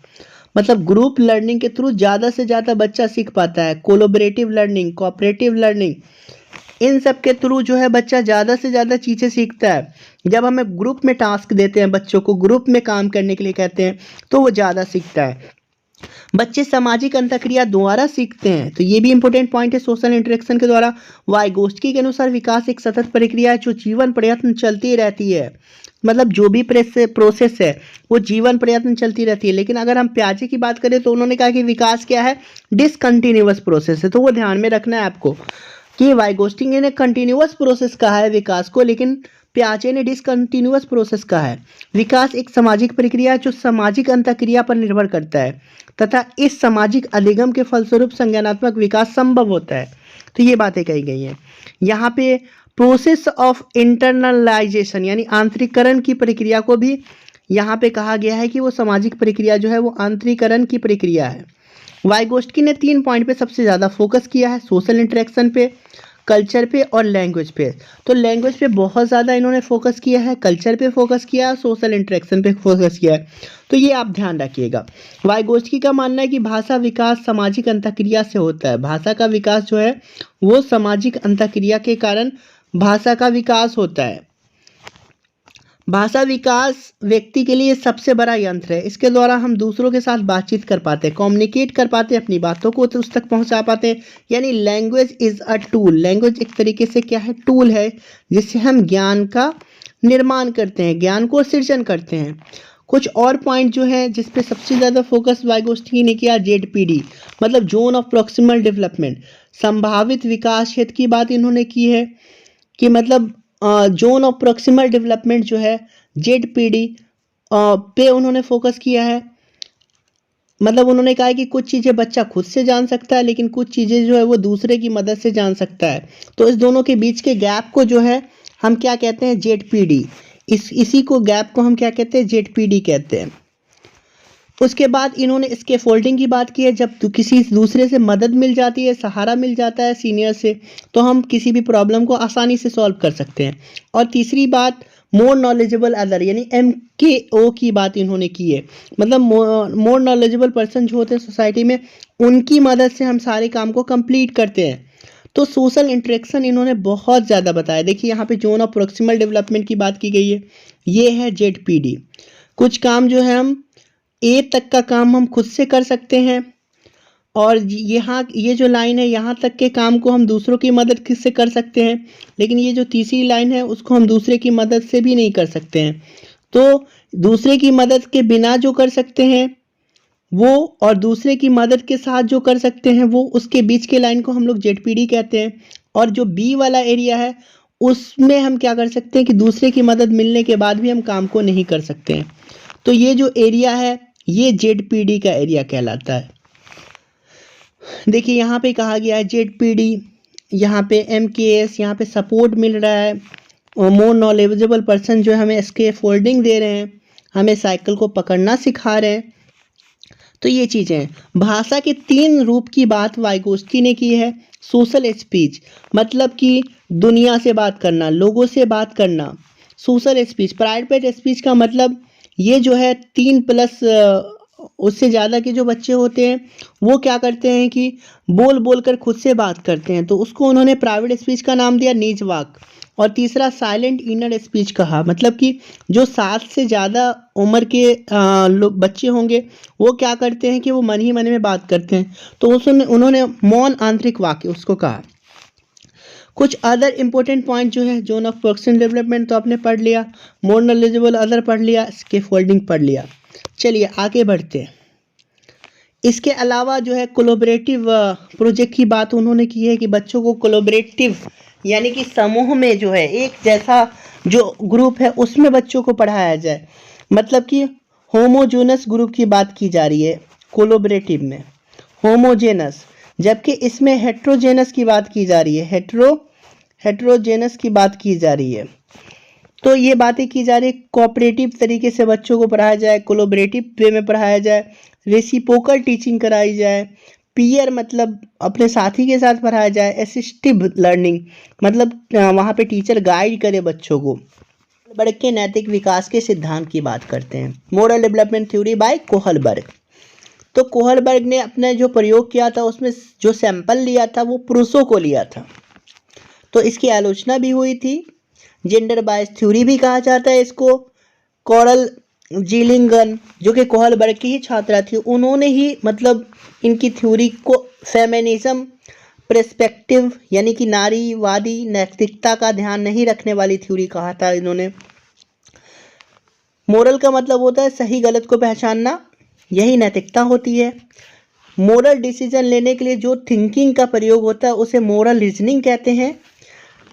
मतलब ग्रुप लर्निंग के थ्रू ज़्यादा से ज़्यादा बच्चा सीख पाता है। कोलोबरेटिव लर्निंग, कोऑपरेटिव लर्निंग, इन सब के थ्रू जो है बच्चा ज़्यादा से ज़्यादा चीज़ें सीखता है। जब हमें ग्रुप में टास्क देते हैं, बच्चों को ग्रुप में काम करने के लिए कहते हैं, तो वो ज़्यादा सीखता है। बच्चे सामाजिक अंतःक्रिया द्वारा सीखते हैं, तो ये भी इंपॉर्टेंट पॉइंट है, सोशल इंटरेक्शन के द्वारा। वाइगोस्की के अनुसार विकास एक सतत प्रक्रिया है जो जीवन प्रयत्न चलती रहती है, मतलब जो भी प्रोसेस है वो जीवन प्रयत्न चलती रहती है। लेकिन अगर हम प्याजे की बात करें तो उन्होंने कहा कि विकास क्या है, डिसकंटिन्यूअस प्रोसेस है, तो वो ध्यान में रखना है आपको। कि वाइगोस्टिन ने कंटिन्यूअस प्रोसेस कहा है विकास को, लेकिन पियाजे ने डिसकंटिन्यूअस प्रोसेस कहा है। विकास एक सामाजिक प्रक्रिया है जो सामाजिक अंतःक्रिया पर निर्भर करता है तथा इस सामाजिक अधिगम के फलस्वरूप संज्ञानात्मक विकास संभव होता है। तो ये बातें कही गई हैं। यहाँ पे प्रोसेस ऑफ इंटरनलाइजेशन यानी आंतरिकरण की प्रक्रिया को भी यहाँ पे कहा गया है कि वो सामाजिक प्रक्रिया जो है वो आंतरिकरण की प्रक्रिया है। वाइगोस्की ने 3 पॉइंट पे सबसे ज़्यादा फोकस किया है, सोशल इंटरेक्शन पे, कल्चर पे और लैंग्वेज पे। तो लैंग्वेज पे बहुत ज़्यादा इन्होंने फोकस किया है, कल्चर पे फोकस किया है, सोशल इंटरेक्शन पे फोकस किया है। तो ये आप ध्यान रखिएगा। वाइगोस्की का मानना है कि भाषा विकास सामाजिक अंतःक्रिया से होता है। भाषा का विकास जो है वो सामाजिक अंतःक्रिया के कारण भाषा का विकास होता है। भाषा विकास व्यक्ति के लिए सबसे बड़ा यंत्र है। इसके द्वारा हम दूसरों के साथ बातचीत कर पाते हैं, कम्युनिकेट कर पाते हैं, अपनी बातों को उस तक पहुंचा पाते हैं। यानी language is a tool. Language एक तरीके से क्या है, टूल है, जिससे हम ज्ञान का निर्माण करते हैं, ज्ञान को सृजन करते हैं। कुछ और पॉइंट जो है जिस पे सबसे ज़्यादा फोकस वाइगोस्की ने किया, जेडपीडी मतलब जोन ऑफ प्रॉक्सिमल डेवलपमेंट, संभावित विकास क्षेत्र की बात इन्होंने की है कि मतलब जोन ऑफ प्रॉक्सिमल डेवलपमेंट जो है जेडपीडी पे उन्होंने फोकस किया है। मतलब उन्होंने कहा है कि कुछ चीज़ें बच्चा खुद से जान सकता है, लेकिन कुछ चीज़ें जो है वो दूसरे की मदद से जान सकता है। तो इस दोनों के बीच के गैप को जो है हम क्या कहते हैं, जेडपीडी। इसी को गैप को हम क्या कहते हैं, जेडपीडी कहते हैं। उसके बाद इन्होंने इसके फोल्डिंग की बात की है। जब किसी दूसरे से मदद मिल जाती है, सहारा मिल जाता है सीनियर से, तो हम किसी भी प्रॉब्लम को आसानी से सॉल्व कर सकते हैं। और तीसरी बात, मोर नॉलेजेबल अदर यानी MKO की बात इन्होंने की है। मतलब मोर नॉलेजेबल पर्सन जो होते हैं सोसाइटी में, उनकी मदद से हम सारे काम को कंप्लीट करते हैं। तो सोशल इंटरेक्शन इन्होंने बहुत ज़्यादा बताया। देखिए यहाँ पे जोन ऑफ प्रोक्सिमल डेवलपमेंट की बात की गई है, ये है जेडपीडी। कुछ काम जो है हम ए तक का काम हम खुद से कर सकते हैं, और यहाँ ये जो लाइन है यहाँ तक के काम को हम दूसरों की मदद किससे कर सकते हैं, लेकिन ये जो तीसरी लाइन है उसको हम दूसरे की मदद से भी नहीं कर सकते हैं। तो दूसरे की मदद के बिना जो कर सकते हैं वो, और दूसरे की मदद के साथ जो कर सकते हैं वो, उसके बीच के लाइन को हम लोग जेडपीडी कहते हैं। और जो बी वाला एरिया है उसमें हम क्या कर सकते हैं कि दूसरे की मदद मिलने के बाद भी हम काम को नहीं कर सकते हैं। तो ये जो एरिया है ये जेडपीडी का एरिया कहलाता है। देखिए यहाँ पे कहा गया है जेडपीडी, यहाँ पे MKS, यहाँ पे सपोर्ट मिल रहा है, मोर नॉलेजेबल पर्सन जो हमें इसके फोल्डिंग दे रहे हैं, हमें साइकिल को पकड़ना सिखा रहे हैं। तो ये चीज़ें हैं। भाषा के 3 रूप की बात वाइगोस्की ने की है। सोशल स्पीच मतलब कि दुनिया से बात करना, लोगों से बात करना। सोशल स्पीच, प्राइवेट स्पीच का मतलब ये जो है 3+ उससे ज़्यादा के जो बच्चे होते हैं वो क्या करते हैं कि बोल बोल कर खुद से बात करते हैं, तो उसको उन्होंने प्राइवेट स्पीच का नाम दिया, निज वाक। और तीसरा साइलेंट इनर स्पीच कहा, मतलब कि जो 7 से ज़्यादा उम्र के लोग बच्चे होंगे वो क्या करते हैं कि वो मन ही मन में बात करते हैं, तो उन्होंने मौन आंतरिक वाक्य उसको कहा। कुछ अदर इंपॉर्टेंट पॉइंट जो है, जोन ऑफ प्रॉक्सिमल डेवलपमेंट तो आपने पढ़ लिया, मोर नॉलेजेबल अदर पढ़ लिया, इसके फोल्डिंग पढ़ लिया। चलिए आगे बढ़ते हैं। इसके अलावा जो है कोलैबोरेटिव प्रोजेक्ट की बात उन्होंने की है कि बच्चों को कोलैबोरेटिव यानी कि समूह में जो है एक जैसा जो ग्रुप है उसमें बच्चों को पढ़ाया जाए। मतलब कि होमोजेनस ग्रुप की बात की जा रही है कोलैबोरेटिव में, होमोजेनस, जबकि इसमें हेट्रोजेनस की बात की जा रही है, हेट्रोजेनस की बात की जा रही है। तो ये बातें की जा रही है कोऑपरेटिव तरीके से बच्चों को पढ़ाया जाए, कोलैबोरेटिव वे में पढ़ाया जाए, रेसिप्रोकल टीचिंग कराई जाए, पीयर मतलब अपने साथी के साथ पढ़ाया जाए, असिस्टिव लर्निंग मतलब वहाँ पे टीचर गाइड करे बच्चों को। कोहलबर्ग के नैतिक विकास के सिद्धांत की बात करते हैं, moral development theory by Kohlberg. तो कोहलबर्ग ने अपने जो प्रयोग किया था उसमें जो सैंपल लिया था वो पुरुषों को लिया था, तो इसकी आलोचना भी हुई थी। जेंडर बायस थ्योरी भी कहा जाता है इसको। कॉरल जीलिंगन जो कि कोहलबर्ग की ही छात्रा थी, उन्होंने ही मतलब इनकी थ्योरी को फेमिनिज्म पर्सपेक्टिव यानी कि नारीवादी नैतिकता का ध्यान नहीं रखने वाली थ्योरी कहा था इन्होंने। मोरल का मतलब होता है सही गलत को पहचानना, यही नैतिकता होती है। मोरल डिसीजन लेने के लिए जो थिंकिंग का प्रयोग होता है उसे मोरल रीजनिंग कहते हैं।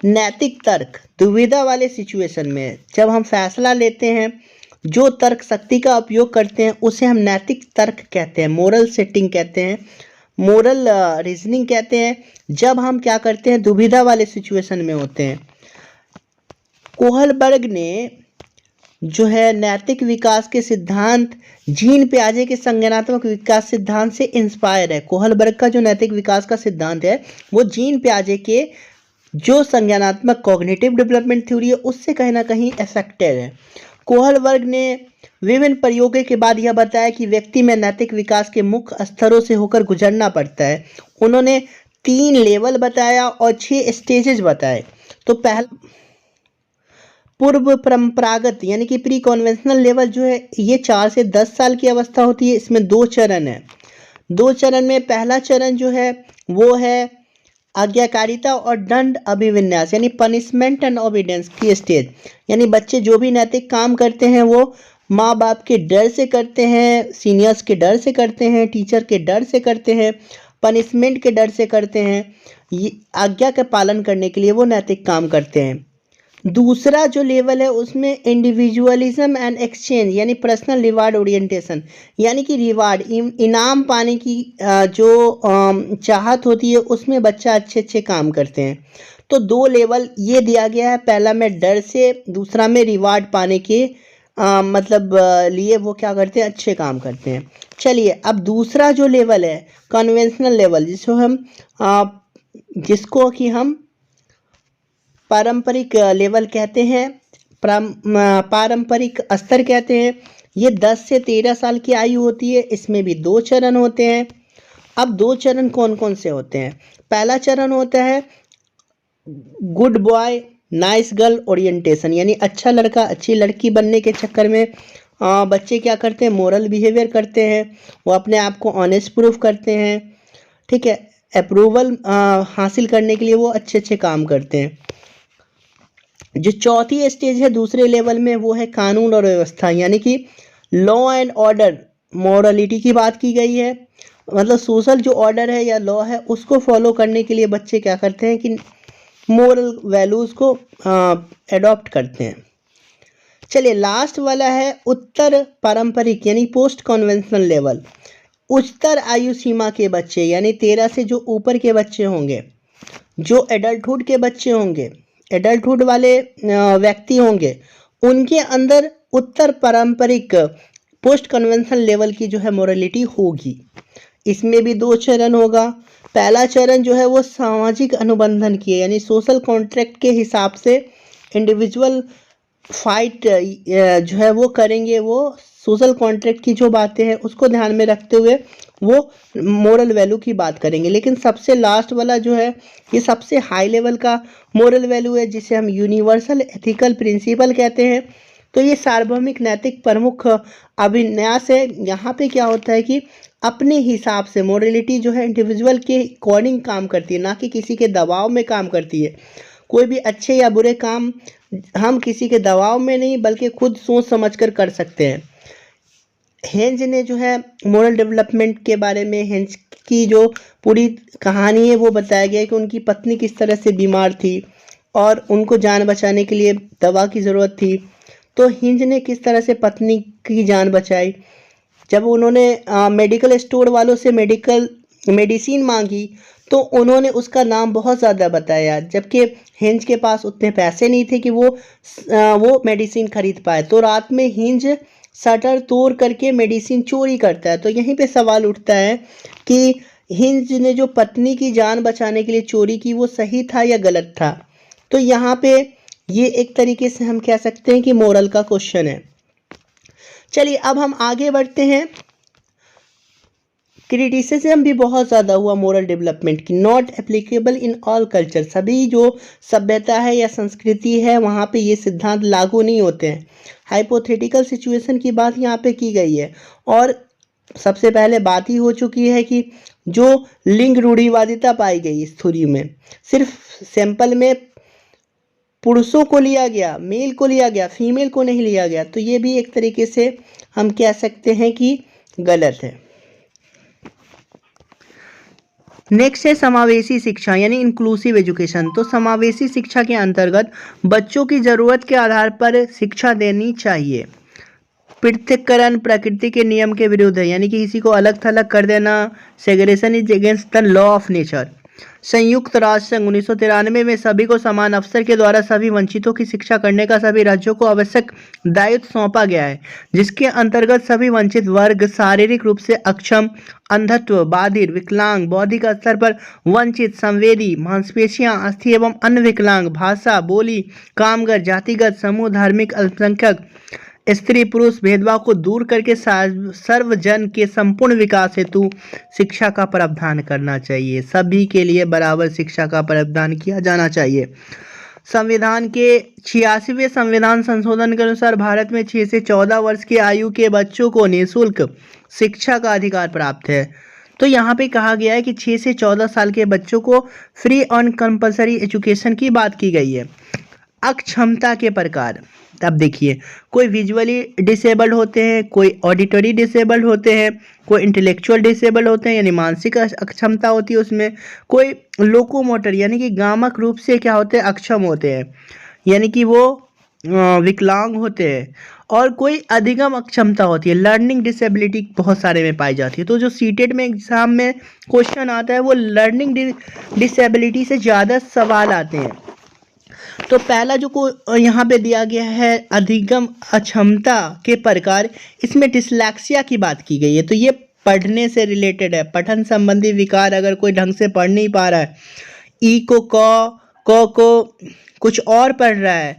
नैतिक तर्क दुविधा वाले सिचुएशन में जब हम फैसला लेते हैं, जो तर्क शक्ति का उपयोग करते हैं उसे हम नैतिक तर्क कहते हैं, मोरल सेटिंग कहते हैं, मोरल रीजनिंग कहते हैं। जब हम क्या करते हैं, दुविधा वाले सिचुएशन में होते हैं। कोहलबर्ग ने जो है नैतिक विकास के सिद्धांत जीन पियाजे के संज्ञानात्मक विकास सिद्धांत से इंस्पायर है। कोहलबर्ग का जो नैतिक विकास का सिद्धांत है वो जीन पियाजे के जो संज्ञानात्मक कॉग्निटिव डेवलपमेंट थ्योरी है उससे कहीं ना कहीं अफेक्टेड है। कोहलबर्ग ने विभिन्न प्रयोगों के बाद यह बताया कि व्यक्ति में नैतिक विकास के मुख्य स्तरों से होकर गुजरना पड़ता है। उन्होंने 3 लेवल बताया और 6 स्टेजेस बताए। तो पहला पूर्व परंपरागत यानी कि प्री कन्वेंशनल लेवल जो है ये 4 से 10 साल की अवस्था होती है। इसमें 2 चरण है। 2 चरण में पहला चरण जो है वो है आज्ञाकारिता और दंड अभिविन्यास यानी पनिशमेंट एंड ओबीडियंस की स्टेज। यानी बच्चे जो भी नैतिक काम करते हैं वो माँ बाप के डर से करते हैं, सीनियर्स के डर से करते हैं, टीचर के डर से करते हैं, पनिशमेंट के डर से करते हैं। ये आज्ञा का पालन करने के लिए वो नैतिक काम करते हैं। दूसरा जो लेवल है उसमें इंडिविजुअलिज्म एंड एक्सचेंज यानी पर्सनल रिवार्ड ओरिएंटेशन यानी कि रिवार्ड इनाम पाने की जो चाहत होती है उसमें बच्चा अच्छे अच्छे काम करते हैं। तो 2 लेवल ये दिया गया है, पहला में डर से, दूसरा में रिवार्ड पाने के लिए वो क्या करते हैं, अच्छे काम करते हैं। चलिए अब दूसरा जो लेवल है कन्वेंशनल लेवल जिसको कि हम पारंपरिक लेवल कहते हैं, पारंपरिक स्तर कहते हैं। ये 10 से 13 साल की आयु होती है। इसमें भी 2 चरण होते हैं। अब 2 चरण कौन कौन से होते हैं? पहला चरण होता है good boy nice girl orientation यानी अच्छा लड़का अच्छी लड़की बनने के चक्कर में बच्चे क्या करते हैं, मोरल बिहेवियर करते हैं, वो अपने आप को ऑनेस्ट प्रूफ करते हैं, ठीक है, अप्रूवल हासिल करने के लिए वो अच्छे अच्छे काम करते हैं। जो चौथी स्टेज है दूसरे लेवल में वो है कानून और व्यवस्था यानी कि लॉ एंड ऑर्डर, मॉरलिटी की बात की गई है। मतलब सोशल जो ऑर्डर है या लॉ है उसको फॉलो करने के लिए बच्चे क्या करते हैं कि मोरल वैल्यूज़ को एडॉप्ट करते हैं। चलिए लास्ट वाला है उत्तर पारंपरिक यानी पोस्ट कन्वेंशनल लेवल। उच्चतर आयु सीमा के बच्चे यानी 13 से जो ऊपर के बच्चे होंगे, जो एडल्टहुड के बच्चे होंगे, एडल्टहुड वाले व्यक्ति होंगे, उनके अंदर उत्तर पारंपरिक पोस्ट कन्वेंशनल लेवल की जो है मोरलिटी होगी। इसमें भी 2 चरण होगा। पहला चरण जो है वो सामाजिक अनुबंधन की है यानी सोशल कॉन्ट्रैक्ट के हिसाब से इंडिविजुअल फाइट जो है वो करेंगे, वो सोशल कॉन्ट्रैक्ट की जो बातें हैं उसको ध्यान में रखते हुए वो मोरल वैल्यू की बात करेंगे। लेकिन सबसे लास्ट वाला जो है ये सबसे हाई लेवल का मोरल वैल्यू है जिसे हम यूनिवर्सल एथिकल प्रिंसिपल कहते हैं। तो ये सार्वभौमिक नैतिक प्रमुख अभिन्यास है। यहाँ पे क्या होता है कि अपने हिसाब से मोरलिटी जो है इंडिविजुअल के अकॉर्डिंग काम करती है, ना कि किसी के दबाव में काम करती है। कोई भी अच्छे या बुरे काम हम किसी के दबाव में नहीं बल्कि खुद सोच समझकर कर सकते हैं। हेंज ने जो है मोरल डेवलपमेंट के बारे में हेंज की जो पूरी कहानी है वो बताया गया है कि उनकी पत्नी किस तरह से बीमार थी और उनको जान बचाने के लिए दवा की ज़रूरत थी। तो हिंज ने किस तरह से पत्नी की जान बचाई। जब उन्होंने मेडिकल स्टोर वालों से मेडिसिन मांगी तो उन्होंने उसका नाम बहुत ज़्यादा बताया, जबकि हिंज के पास उतने पैसे नहीं थे कि वो मेडिसिन खरीद पाए। तो रात में हिंज शटर तोड़ करके मेडिसिन चोरी करता है। तो यहीं पे सवाल उठता है कि हिंज ने जो पत्नी की जान बचाने के लिए चोरी की वो सही था या गलत था। तो यहाँ पे ये एक तरीके से हम कह सकते हैं कि मोरल का क्वेश्चन है। चलिए अब हम आगे बढ़ते हैं। क्रिटिसिज्म भी बहुत ज़्यादा हुआ मोरल डेवलपमेंट की। Not applicable in all culture, सभी जो सभ्यता है या संस्कृति है वहाँ पे ये सिद्धांत लागू नहीं होते हैं। हाइपोथेटिकल सिचुएशन की बात यहाँ पे की गई है। और सबसे पहले बात ही हो चुकी है कि जो लिंग रूढ़िवादिता पाई गई इस थ्योरी में, सिर्फ सैंपल में पुरुषों को लिया गया, मेल को लिया गया, फीमेल को नहीं लिया गया। तो ये भी एक तरीके से हम कह सकते हैं कि गलत है। नेक्स्ट है समावेशी शिक्षा यानी इंक्लूसिव एजुकेशन। तो समावेशी शिक्षा के अंतर्गत बच्चों की ज़रूरत के आधार पर शिक्षा देनी चाहिए। पृथक्करण प्रकृति के नियम के विरुद्ध है, यानी कि किसी को अलग थलग कर देना। Segregation is against the law of nature. संयुक्त राष्ट्र संघ 1993 में सभी को समान अवसर के द्वारा सभी वंचितों की शिक्षा करने का सभी राज्यों को आवश्यक दायित्व सौंपा गया है, जिसके अंतर्गत सभी वंचित वर्ग शारीरिक रूप से अक्षम, अंधत्व, बाधिर, विकलांग, बौद्धिक स्तर पर वंचित, संवेदी, मांसपेशियां, अस्थि एवं अन्य विकलांग, भाषा, बोली, कामगर, जातिगत समूह, धार्मिक अल्पसंख्यक, स्त्री पुरुष भेदभाव को दूर करके सर्वजन के संपूर्ण विकास हेतु शिक्षा का प्रावधान करना चाहिए। सभी के लिए बराबर शिक्षा का प्रावधान किया जाना चाहिए। संविधान के 86वें संविधान संशोधन के अनुसार भारत में 6 से 14 वर्ष की आयु के बच्चों को निःशुल्क शिक्षा का अधिकार प्राप्त है। तो यहाँ पे कहा गया है कि 6 से 14 साल के बच्चों को फ्री ऑन कंपलसरी एजुकेशन की बात की गई है। अक्षमता के प्रकार, अब देखिए, कोई विजुअली डिसेबल्ड होते हैं, कोई ऑडिटरी डिसेबल्ड होते हैं, कोई इंटेलेक्चुअल डिसेबल्ड होते हैं यानी मानसिक अक्षमता होती है उसमें, कोई लोकोमोटर यानी कि गामक रूप से क्या होते हैं, अक्षम होते हैं यानी कि वो विकलांग होते हैं, और कोई अधिगम अक्षमता होती है, लर्निंग डिसेबिलिटी बहुत सारे में पाई जाती है। तो जो सीटेट में एग्जाम में क्वेश्चन आता है वो लर्निंग डिसेबिलिटी से ज़्यादा सवाल आते हैं। तो पहला जो को यहाँ पे दिया गया है अधिगम अक्षमता के प्रकार, इसमें डिसलेक्सिया की बात की गई है। तो ये पढ़ने से रिलेटेड है, पठन संबंधी विकार, अगर कोई ढंग से पढ़ नहीं पा रहा है, ई को को कुछ और पढ़ रहा है,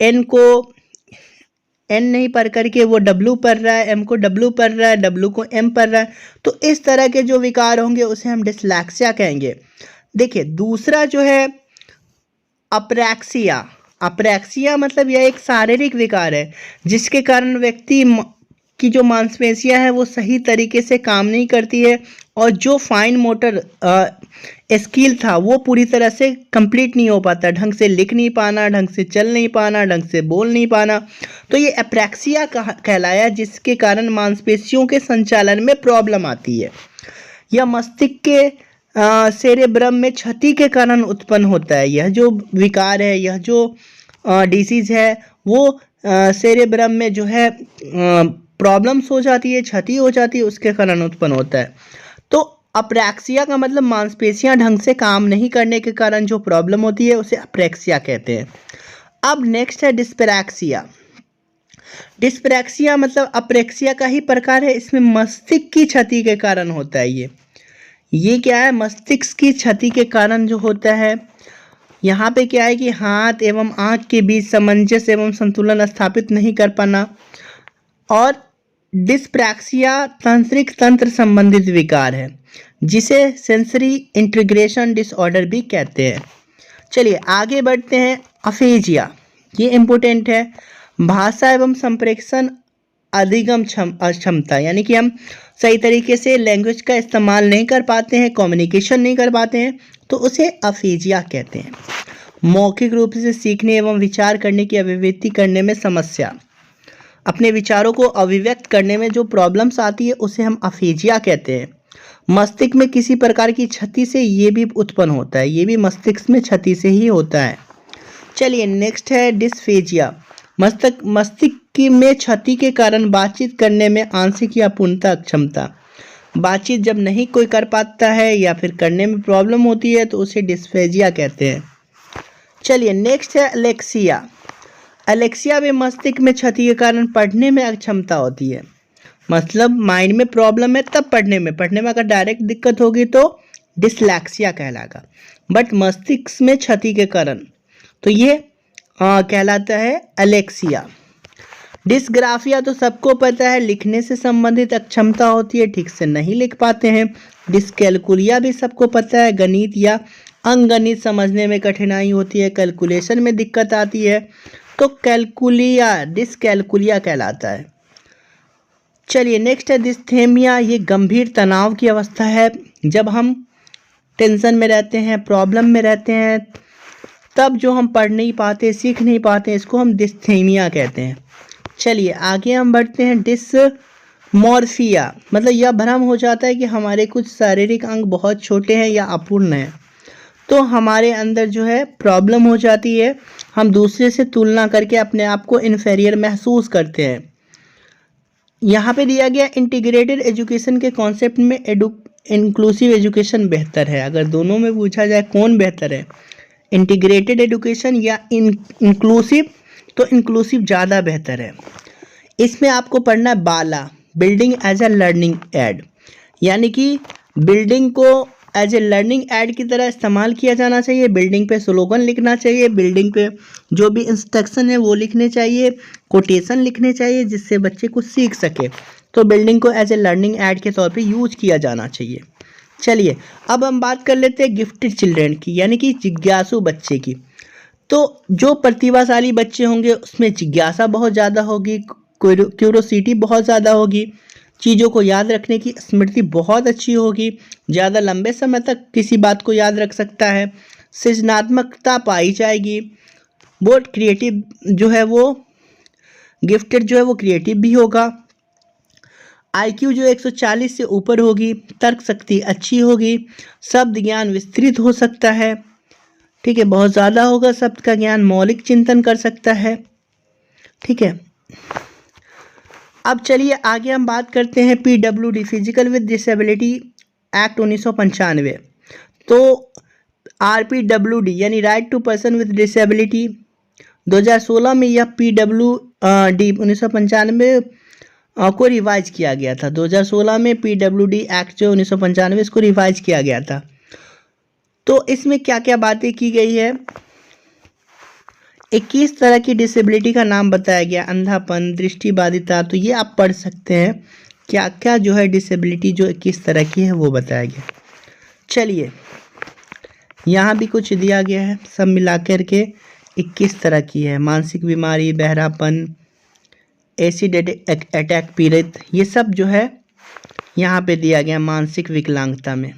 एन को एन नहीं पढ़ करके वो डब्लू पढ़ रहा है, एम को डब्लू पढ़ रहा है, डब्लू को एम पढ़ रहा है, तो इस तरह के जो विकार होंगे उसे हम डिसलेक्सिया कहेंगे। देखिए दूसरा जो है अप्रैक्सिया। अप्रैक्सिया मतलब यह एक शारीरिक विकार है जिसके कारण व्यक्ति की जो मांसपेशियां हैं वो सही तरीके से काम नहीं करती है, और जो फाइन मोटर स्किल था वो पूरी तरह से कंप्लीट नहीं हो पाता, ढंग से लिख नहीं पाना, ढंग से चल नहीं पाना, ढंग से बोल नहीं पाना। तो ये अप्रैक्सिया कहलाया, जिसके कारण मांसपेशियों के संचालन में प्रॉब्लम आती है। यह मस्तिष्क के सेरेब्रम में क्षति के कारण उत्पन्न होता है। यह जो विकार है, यह जो डिसीज है, वो सेरेब्रम में जो है प्रॉब्लम्स हो जाती है, क्षति हो जाती है, उसके कारण उत्पन्न होता है। तो अप्रैक्सिया का मतलब मांसपेशियां ढंग से काम नहीं करने के कारण जो प्रॉब्लम होती है उसे अप्रैक्सिया कहते हैं। अब नेक्स्ट है डिस्प्रैक्सिया। डिस्प्रैक्सिया मतलब अप्रैक्सिया का ही प्रकार है, इसमें मस्तिष्क की क्षति के कारण होता है। ये क्या है, मस्तिष्क की क्षति के कारण जो होता है। यहाँ पे क्या है कि हाथ एवं आँख के बीच सामंजस्य एवं संतुलन स्थापित नहीं कर पाना, और डिस्प्रैक्सिया तंत्रिक तंत्र संबंधित विकार है जिसे सेंसरी इंटीग्रेशन डिसऑर्डर भी कहते हैं। चलिए आगे बढ़ते हैं। अफेजिया, ये इम्पोर्टेंट है। भाषा एवं संप्रेषण अधिगम अक्षमता, यानी कि हम सही तरीके से लैंग्वेज का इस्तेमाल नहीं कर पाते हैं, कम्युनिकेशन नहीं कर पाते हैं, तो उसे अफेजिया कहते हैं। मौखिक रूप से सीखने एवं विचार करने की अभिव्यक्ति करने में समस्या, अपने विचारों को अभिव्यक्त करने में जो प्रॉब्लम्स आती है उसे हम अफेजिया कहते हैं। मस्तिष्क में किसी प्रकार की क्षति से ये भी उत्पन्न होता है, ये भी मस्तिष्क में क्षति से ही होता है। चलिए नेक्स्ट है डिस्फेजिया। मस्तिष्क में क्षति के कारण बातचीत करने में आंशिक या पूर्णतः अक्षमता, बातचीत जब नहीं कोई कर पाता है या फिर करने में प्रॉब्लम होती है तो उसे डिस्फेजिया कहते हैं। चलिए नेक्स्ट है एलेक्सिया। एलेक्सिया में मस्तिष्क में क्षति के कारण पढ़ने में अक्षमता होती है, मतलब माइंड में प्रॉब्लम है तब पढ़ने में अगर डायरेक्ट दिक्कत होगी तो डिसलेक्सिया कहलाएगा, बट मस्तिष्क में क्षति के कारण तो ये कहलाता है एलेक्सिया। डिस्ग्राफिया तो सबको पता है, लिखने से संबंधित अक्षमता होती है, ठीक से नहीं लिख पाते हैं। डिस्कैलकुलिया भी सबको पता है, गणित या अंगणित समझने में कठिनाई होती है, कैलकुलेशन में दिक्कत आती है, तो डिस्कैलकुलिया कहलाता है। चलिए नेक्स्ट है डिस्थेमिया। ये गंभीर तनाव की अवस्था है, जब हम टेंशन में रहते हैं, प्रॉब्लम में रहते हैं, तब जो हम पढ़ नहीं पाते, सीख नहीं पाते, इसको हम डिस्थेमिया कहते हैं। चलिए आगे हम बढ़ते हैं मॉर्फिया मतलब यह भ्रम हो जाता है कि हमारे कुछ शारीरिक अंग बहुत छोटे हैं या अपूर्ण हैं, तो हमारे अंदर जो है प्रॉब्लम हो जाती है, हम दूसरे से तुलना करके अपने आप को इन्फेरियर महसूस करते हैं। यहाँ पे दिया गया इंटीग्रेटेड एजुकेशन के कॉन्सेप्ट में इंक्लूसिव एजुकेशन बेहतर है। अगर दोनों में पूछा जाए कौन बेहतर है, इंटीग्रेटेड एजुकेशन या इंक्लूसिव, तो इंक्लूसिव ज़्यादा बेहतर है। इसमें आपको पढ़ना है BaLA, building as a learning aid, यानी कि बिल्डिंग को एज ए लर्निंग एड की तरह इस्तेमाल किया जाना चाहिए। बिल्डिंग पे स्लोगन लिखना चाहिए, बिल्डिंग पे जो भी इंस्ट्रक्शन है वो लिखने चाहिए, कोटेशन लिखने चाहिए जिससे बच्चे कुछ सीख सके। तो बिल्डिंग को एज ए लर्निंग एड के तौर पे यूज किया जाना चाहिए। चलिए अब हम बात कर लेते हैं गिफ्टेड चिल्ड्रेन की, यानी कि जिज्ञासु बच्चे की। तो जो प्रतिभाशाली बच्चे होंगे उसमें जिज्ञासा बहुत ज़्यादा होगी, क्यूरोसिटी बहुत ज़्यादा होगी, चीज़ों को याद रखने की स्मृति बहुत अच्छी होगी, ज़्यादा लंबे समय तक किसी बात को याद रख सकता है, सृजनात्मकता पाई जाएगी, बहुत क्रिएटिव जो है वो गिफ्टेड जो है वो क्रिएटिव भी होगा, आईक्यू जो 140 से ऊपर होगी, तर्क शक्ति अच्छी होगी, शब्द ज्ञान विस्तृत हो सकता है, ठीक है, बहुत ज़्यादा होगा शब्द का ज्ञान, मौलिक चिंतन कर सकता है, ठीक है। अब चलिए आगे हम बात करते हैं PWD physical with disability act 1995। तो RPWD यानी right to person with disability 2016 में यह PWD 1995 को रिवाइज किया गया था। 2016 में PWD एक्ट जो 1995 इसको रिवाइज किया गया था। तो इसमें क्या क्या बातें की गई है, 21 तरह की डिसेबिलिटी का नाम बताया गया, अंधापन, दृष्टिबाधिता, तो ये आप पढ़ सकते हैं क्या क्या जो है डिसेबिलिटी जो 21 तरह की है वो बताया गया। चलिए यहाँ भी कुछ दिया गया है, सब मिलाकर के 21 तरह की है, मानसिक बीमारी, बहरापन, एसिड अटैक पीड़ित, ये सब जो है यहाँ पे दिया गया मानसिक विकलांगता में।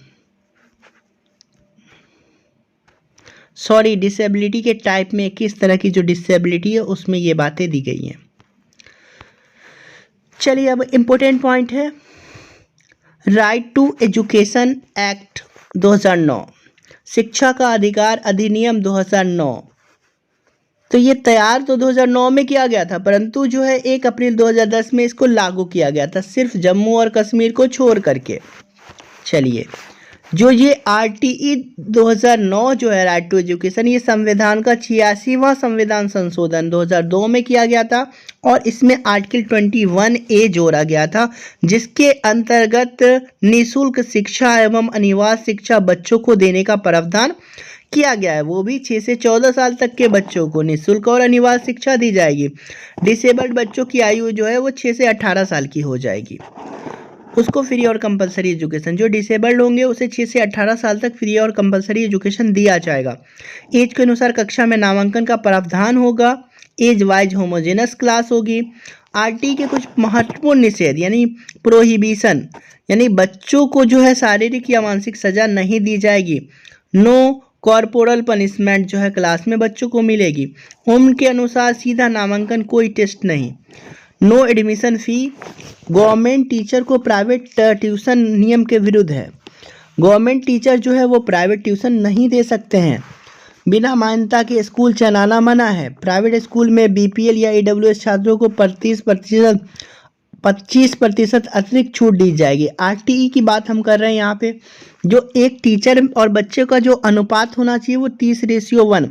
सॉरी, डिसेबिलिटी के टाइप में किस तरह की जो डिसेबिलिटी है उसमें ये बातें दी गई हैं। चलिए अब इम्पोर्टेंट पॉइंट है राइट टू एजुकेशन एक्ट 2009, शिक्षा का अधिकार अधिनियम 2009। तो ये तैयार तो 2009 में किया गया था, परंतु जो है 1 अप्रैल 2010 में इसको लागू किया गया था, सिर्फ जम्मू और कश्मीर को छोड़ करके। चलिए जो ये RTE 2009 जो है राइट टू एजुकेशन, ये संविधान का 86वां संविधान संशोधन 2002 में किया गया था और इसमें आर्टिकल 21A जोड़ा गया था, जिसके अंतर्गत निःशुल्क शिक्षा एवं अनिवार्य शिक्षा बच्चों को देने का प्रावधान किया गया है। वो भी 6 से 14 साल तक के बच्चों को निःशुल्क और अनिवार्य शिक्षा दी जाएगी। डिसेबल्ड बच्चों की आयु जो है वो 6 से 18 साल की हो जाएगी, उसको फ्री और कंपलसरी एजुकेशन, जो डिसेबल्ड होंगे उसे 6 से 18 साल तक फ्री और कंपलसरी एजुकेशन दिया जाएगा। एज के अनुसार कक्षा में नामांकन का प्रावधान होगा, एज वाइज होमोजेनस क्लास होगी। RT के कुछ महत्वपूर्ण निषेध यानी प्रोहिबिशन, यानी बच्चों को जो है शारीरिक या मानसिक सजा नहीं दी जाएगी। नो कॉर्पोरल पनिशमेंट जो है क्लास में बच्चों को मिलेगी। उम्र के अनुसार सीधा नामांकन, कोई टेस्ट नहीं। No admission fee, government teacher को प्राइवेट ट्यूशन नियम के विरुद्ध है। गवर्नमेंट टीचर जो है वो प्राइवेट ट्यूशन नहीं दे सकते हैं। बिना मान्यता के स्कूल चलाना मना है। प्राइवेट स्कूल में BPL या AWS छात्रों को 25% अतिरिक्त छूट दी जाएगी। RTE की बात हम कर रहे हैं यहाँ पे, जो एक टीचर और बच्चे का जो अनुपात होना चाहिए वो 30:1,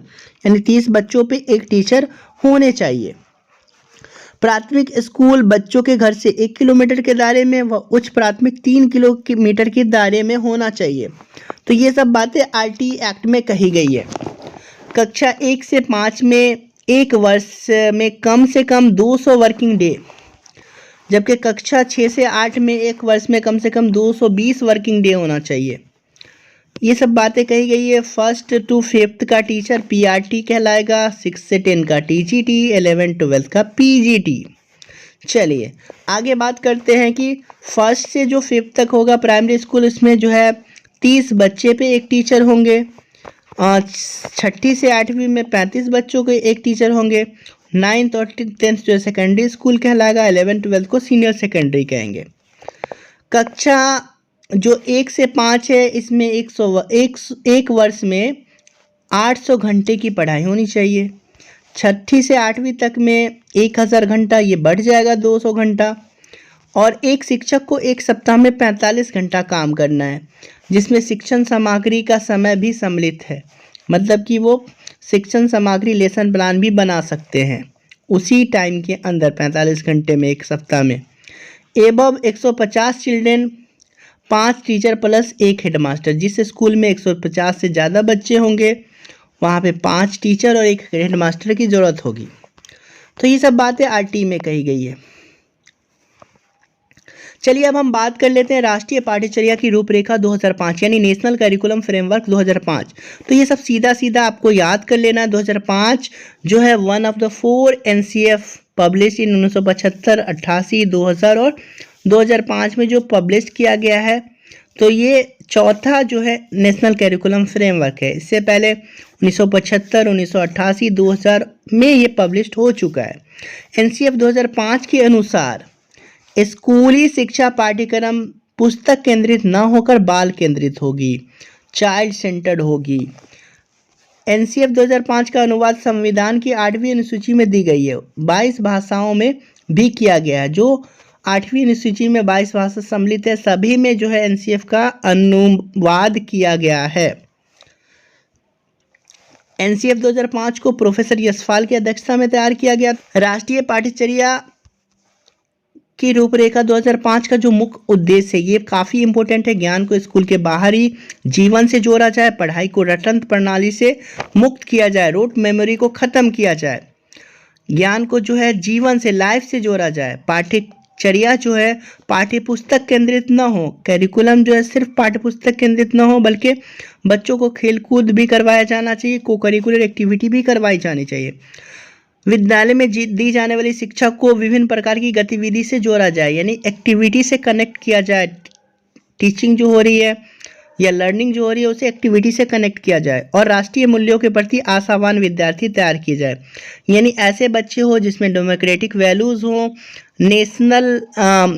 यानी 30 बच्चों पे एक टीचर होने चाहिए। प्राथमिक स्कूल बच्चों के घर से 1 किलोमीटर के दायरे में व उच्च प्राथमिक 3 किलोमीटर के दायरे में होना चाहिए। तो ये सब बातें RTE एक्ट में कही गई है। कक्षा 1 से 5 में 1 वर्ष में कम से कम 200 वर्किंग डे, जबकि कक्षा 6 से 8 में 1 वर्ष में कम से कम 220 वर्किंग डे होना चाहिए। ये सब बातें कही गई है। 1st to 5th का टीचर PRT कहलाएगा, 6 से 10 का TGT, 11-12 का PGT। चलिए आगे बात करते हैं कि 1st से जो 5th तक होगा प्राइमरी स्कूल, इसमें जो है 30 बच्चे पे एक टीचर होंगे। 6ठी से 8वीं में 35 बच्चों के एक टीचर होंगे। 9th और 10th जो सेकेंडरी स्कूल कहलाएगा, 11-12 को सीनियर सेकेंडरी कहेंगे। कक्षा जो 1 से 5 है इसमें एक वर्ष में 800 घंटे की पढ़ाई होनी चाहिए। छठी से 8वीं तक में 1000 घंटा, ये बढ़ जाएगा 200 घंटा। और एक शिक्षक को एक सप्ताह में 45 घंटा काम करना है, जिसमें शिक्षण सामग्री का समय भी सम्मिलित है। मतलब कि वो शिक्षण सामग्री लेसन प्लान भी बना सकते हैं उसी टाइम के अंदर 45 घंटे में एक सप्ताह में। Above 150 children, 5 teacher plus 1 headmaster. जिस स्कूल में 150 से ज़्यादा बच्चे होंगे वहाँ पे 5 टीचर और 1 हेडमास्टर की ज़रूरत होगी। तो ये सब बातें आरटी में कही गई है। चलिए अब हम बात कर लेते हैं राष्ट्रीय पाठ्यचर्या की रूपरेखा 2005 यानी नेशनल करिकुलम फ्रेमवर्क 2005। तो ये सब सीधा सीधा आपको याद कर लेना है। 2005 जो है one of the 4 NCF publish in 1975, 88, 2000 और 2005 में जो पब्लिश किया गया है। तो ये चौथा जो है नेशनल करिकुलम फ्रेमवर्क है। इससे पहले 1975, 1988, 2000 में ये पब्लिश हो चुका है। NCF 2005 के अनुसार स्कूली शिक्षा पाठ्यक्रम पुस्तक केंद्रित न होकर बाल केंद्रित होगी, चाइल्ड सेंटर्ड होगी। NCF 2005 का अनुवाद संविधान की 8वीं अनुसूची में दी गई है। 22 भाषाओं में भी किया गया है। जो 8वीं अनुसूची में 22 भाषा सम्मिलित है, सभी में जो है NCF का अनुवाद किया गया है। NCF 2005 को प्रोफेसर यशपाल की अध्यक्षता में तैयार किया गया। राष्ट्रीय पाठ्यचर्या की रूपरेखा 2005 का जो मुख्य उद्देश्य है ये काफ़ी इंपॉर्टेंट है। ज्ञान को स्कूल के बाहरी जीवन से जोड़ा जाए, पढ़ाई को रटंत प्रणाली से मुक्त किया जाए, रोट मेमोरी को ख़त्म किया जाए, ज्ञान को जो है जीवन से, लाइफ से जोड़ा जाए। पाठ्यचर्या जो है पाठ्य पुस्तक केंद्रित न हो, करिकुलम जो है सिर्फ पाठ्य पुस्तक केंद्रित न हो बल्कि बच्चों को खेलकूद भी करवाया जाना चाहिए, को करिकुलर एक्टिविटी भी करवाई जानी चाहिए। विद्यालय में दी जाने वाली शिक्षा को विभिन्न प्रकार की गतिविधि से जोड़ा जाए, यानी एक्टिविटी से कनेक्ट किया जाए। टीचिंग जो हो रही है या लर्निंग जो हो रही है उसे एक्टिविटी से कनेक्ट किया जाए। और राष्ट्रीय मूल्यों के प्रति आशावान विद्यार्थी तैयार किए जाए, यानी ऐसे बच्चे हो जिसमें डेमोक्रेटिक वैल्यूज़ हों, नेशनल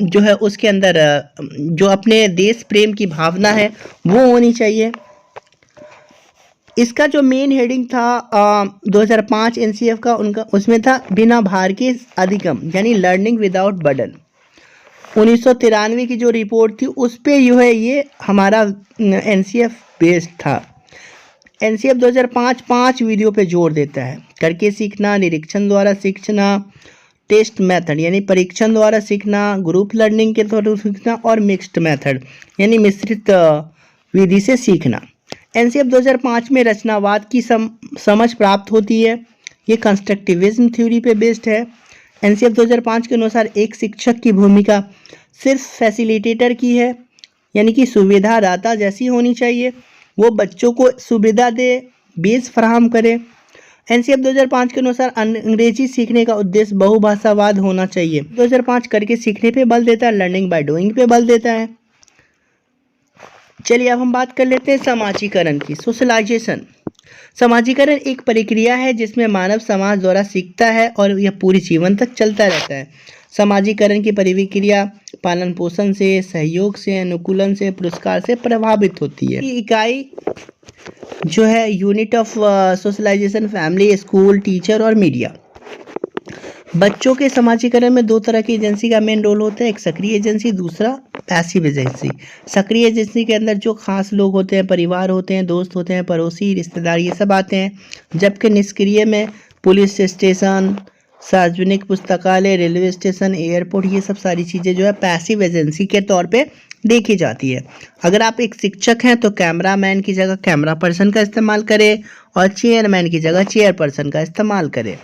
जो है उसके अंदर जो अपने देश प्रेम की भावना है वो होनी चाहिए। इसका जो मेन हेडिंग था 2005 NCF का, उनका उसमें था बिना भार के अधिगम, यानी लर्निंग विदाउट बर्डन। 1993 की जो रिपोर्ट थी उस पे जो है ये हमारा NCF बेस्ड था। NCF 2005 5 वीडियो पे जोर देता है। करके सीखना, निरीक्षण द्वारा सीखना, टेस्ट मेथड यानी परीक्षण द्वारा सीखना, ग्रुप लर्निंग के द्वारा सीखना और मिक्स्ड मेथड यानी मिश्रित विधि से सीखना। NCF 2005 में रचनावाद की समझ प्राप्त होती है। ये कंस्ट्रक्टिविज्म थ्योरी पे बेस्ड है। NCF 2005 के अनुसार एक शिक्षक की भूमिका सिर्फ फैसिलिटेटर की है, यानी कि सुविधादाता जैसी होनी चाहिए। वो बच्चों को सुविधा दे, बेस फराहम करे। NCF 2005 के अनुसार अंग्रेजी सीखने का उद्देश्य बहुभाषावाद होना चाहिए। 2005 करके सीखने पे बल देता है, लर्निंग बाय डूइंग पे बल देता है। चलिए अब हम बात कर लेते हैं समाजीकरण की, सोशलाइजेशन। समाजीकरण एक प्रक्रिया है जिसमें मानव समाज द्वारा सीखता है और यह पूरे जीवन तक चलता रहता है। समाजीकरण की प्रक्रिया पालन पोषण से, सहयोग से, अनुकूलन से, पुरस्कार से प्रभावित होती है। इकाई जो है unit of socialisation family, school, teacher और मीडिया। बच्चों के समाजीकरण में 2 तरह की एजेंसी का मेन रोल होता है, एक सक्रिय एजेंसी, दूसरा पैसिव एजेंसी। सक्रिय एजेंसी के अंदर जो खास लोग होते हैं, परिवार होते हैं, दोस्त होते हैं, पड़ोसी, रिश्तेदार, ये सब आते हैं। जबकि निष्क्रिय में पुलिस स्टेशन, सार्वजनिक पुस्तकालय, रेलवे स्टेशन, एयरपोर्ट, ये सब सारी चीज़ें जो है पैसिव एजेंसी के तौर पे देखी जाती है। अगर आप एक शिक्षक हैं तो कैमरामैन की जगह कैमरा पर्सन का इस्तेमाल करें और चेयरमैन की जगह चेयर पर्सन का इस्तेमाल करें।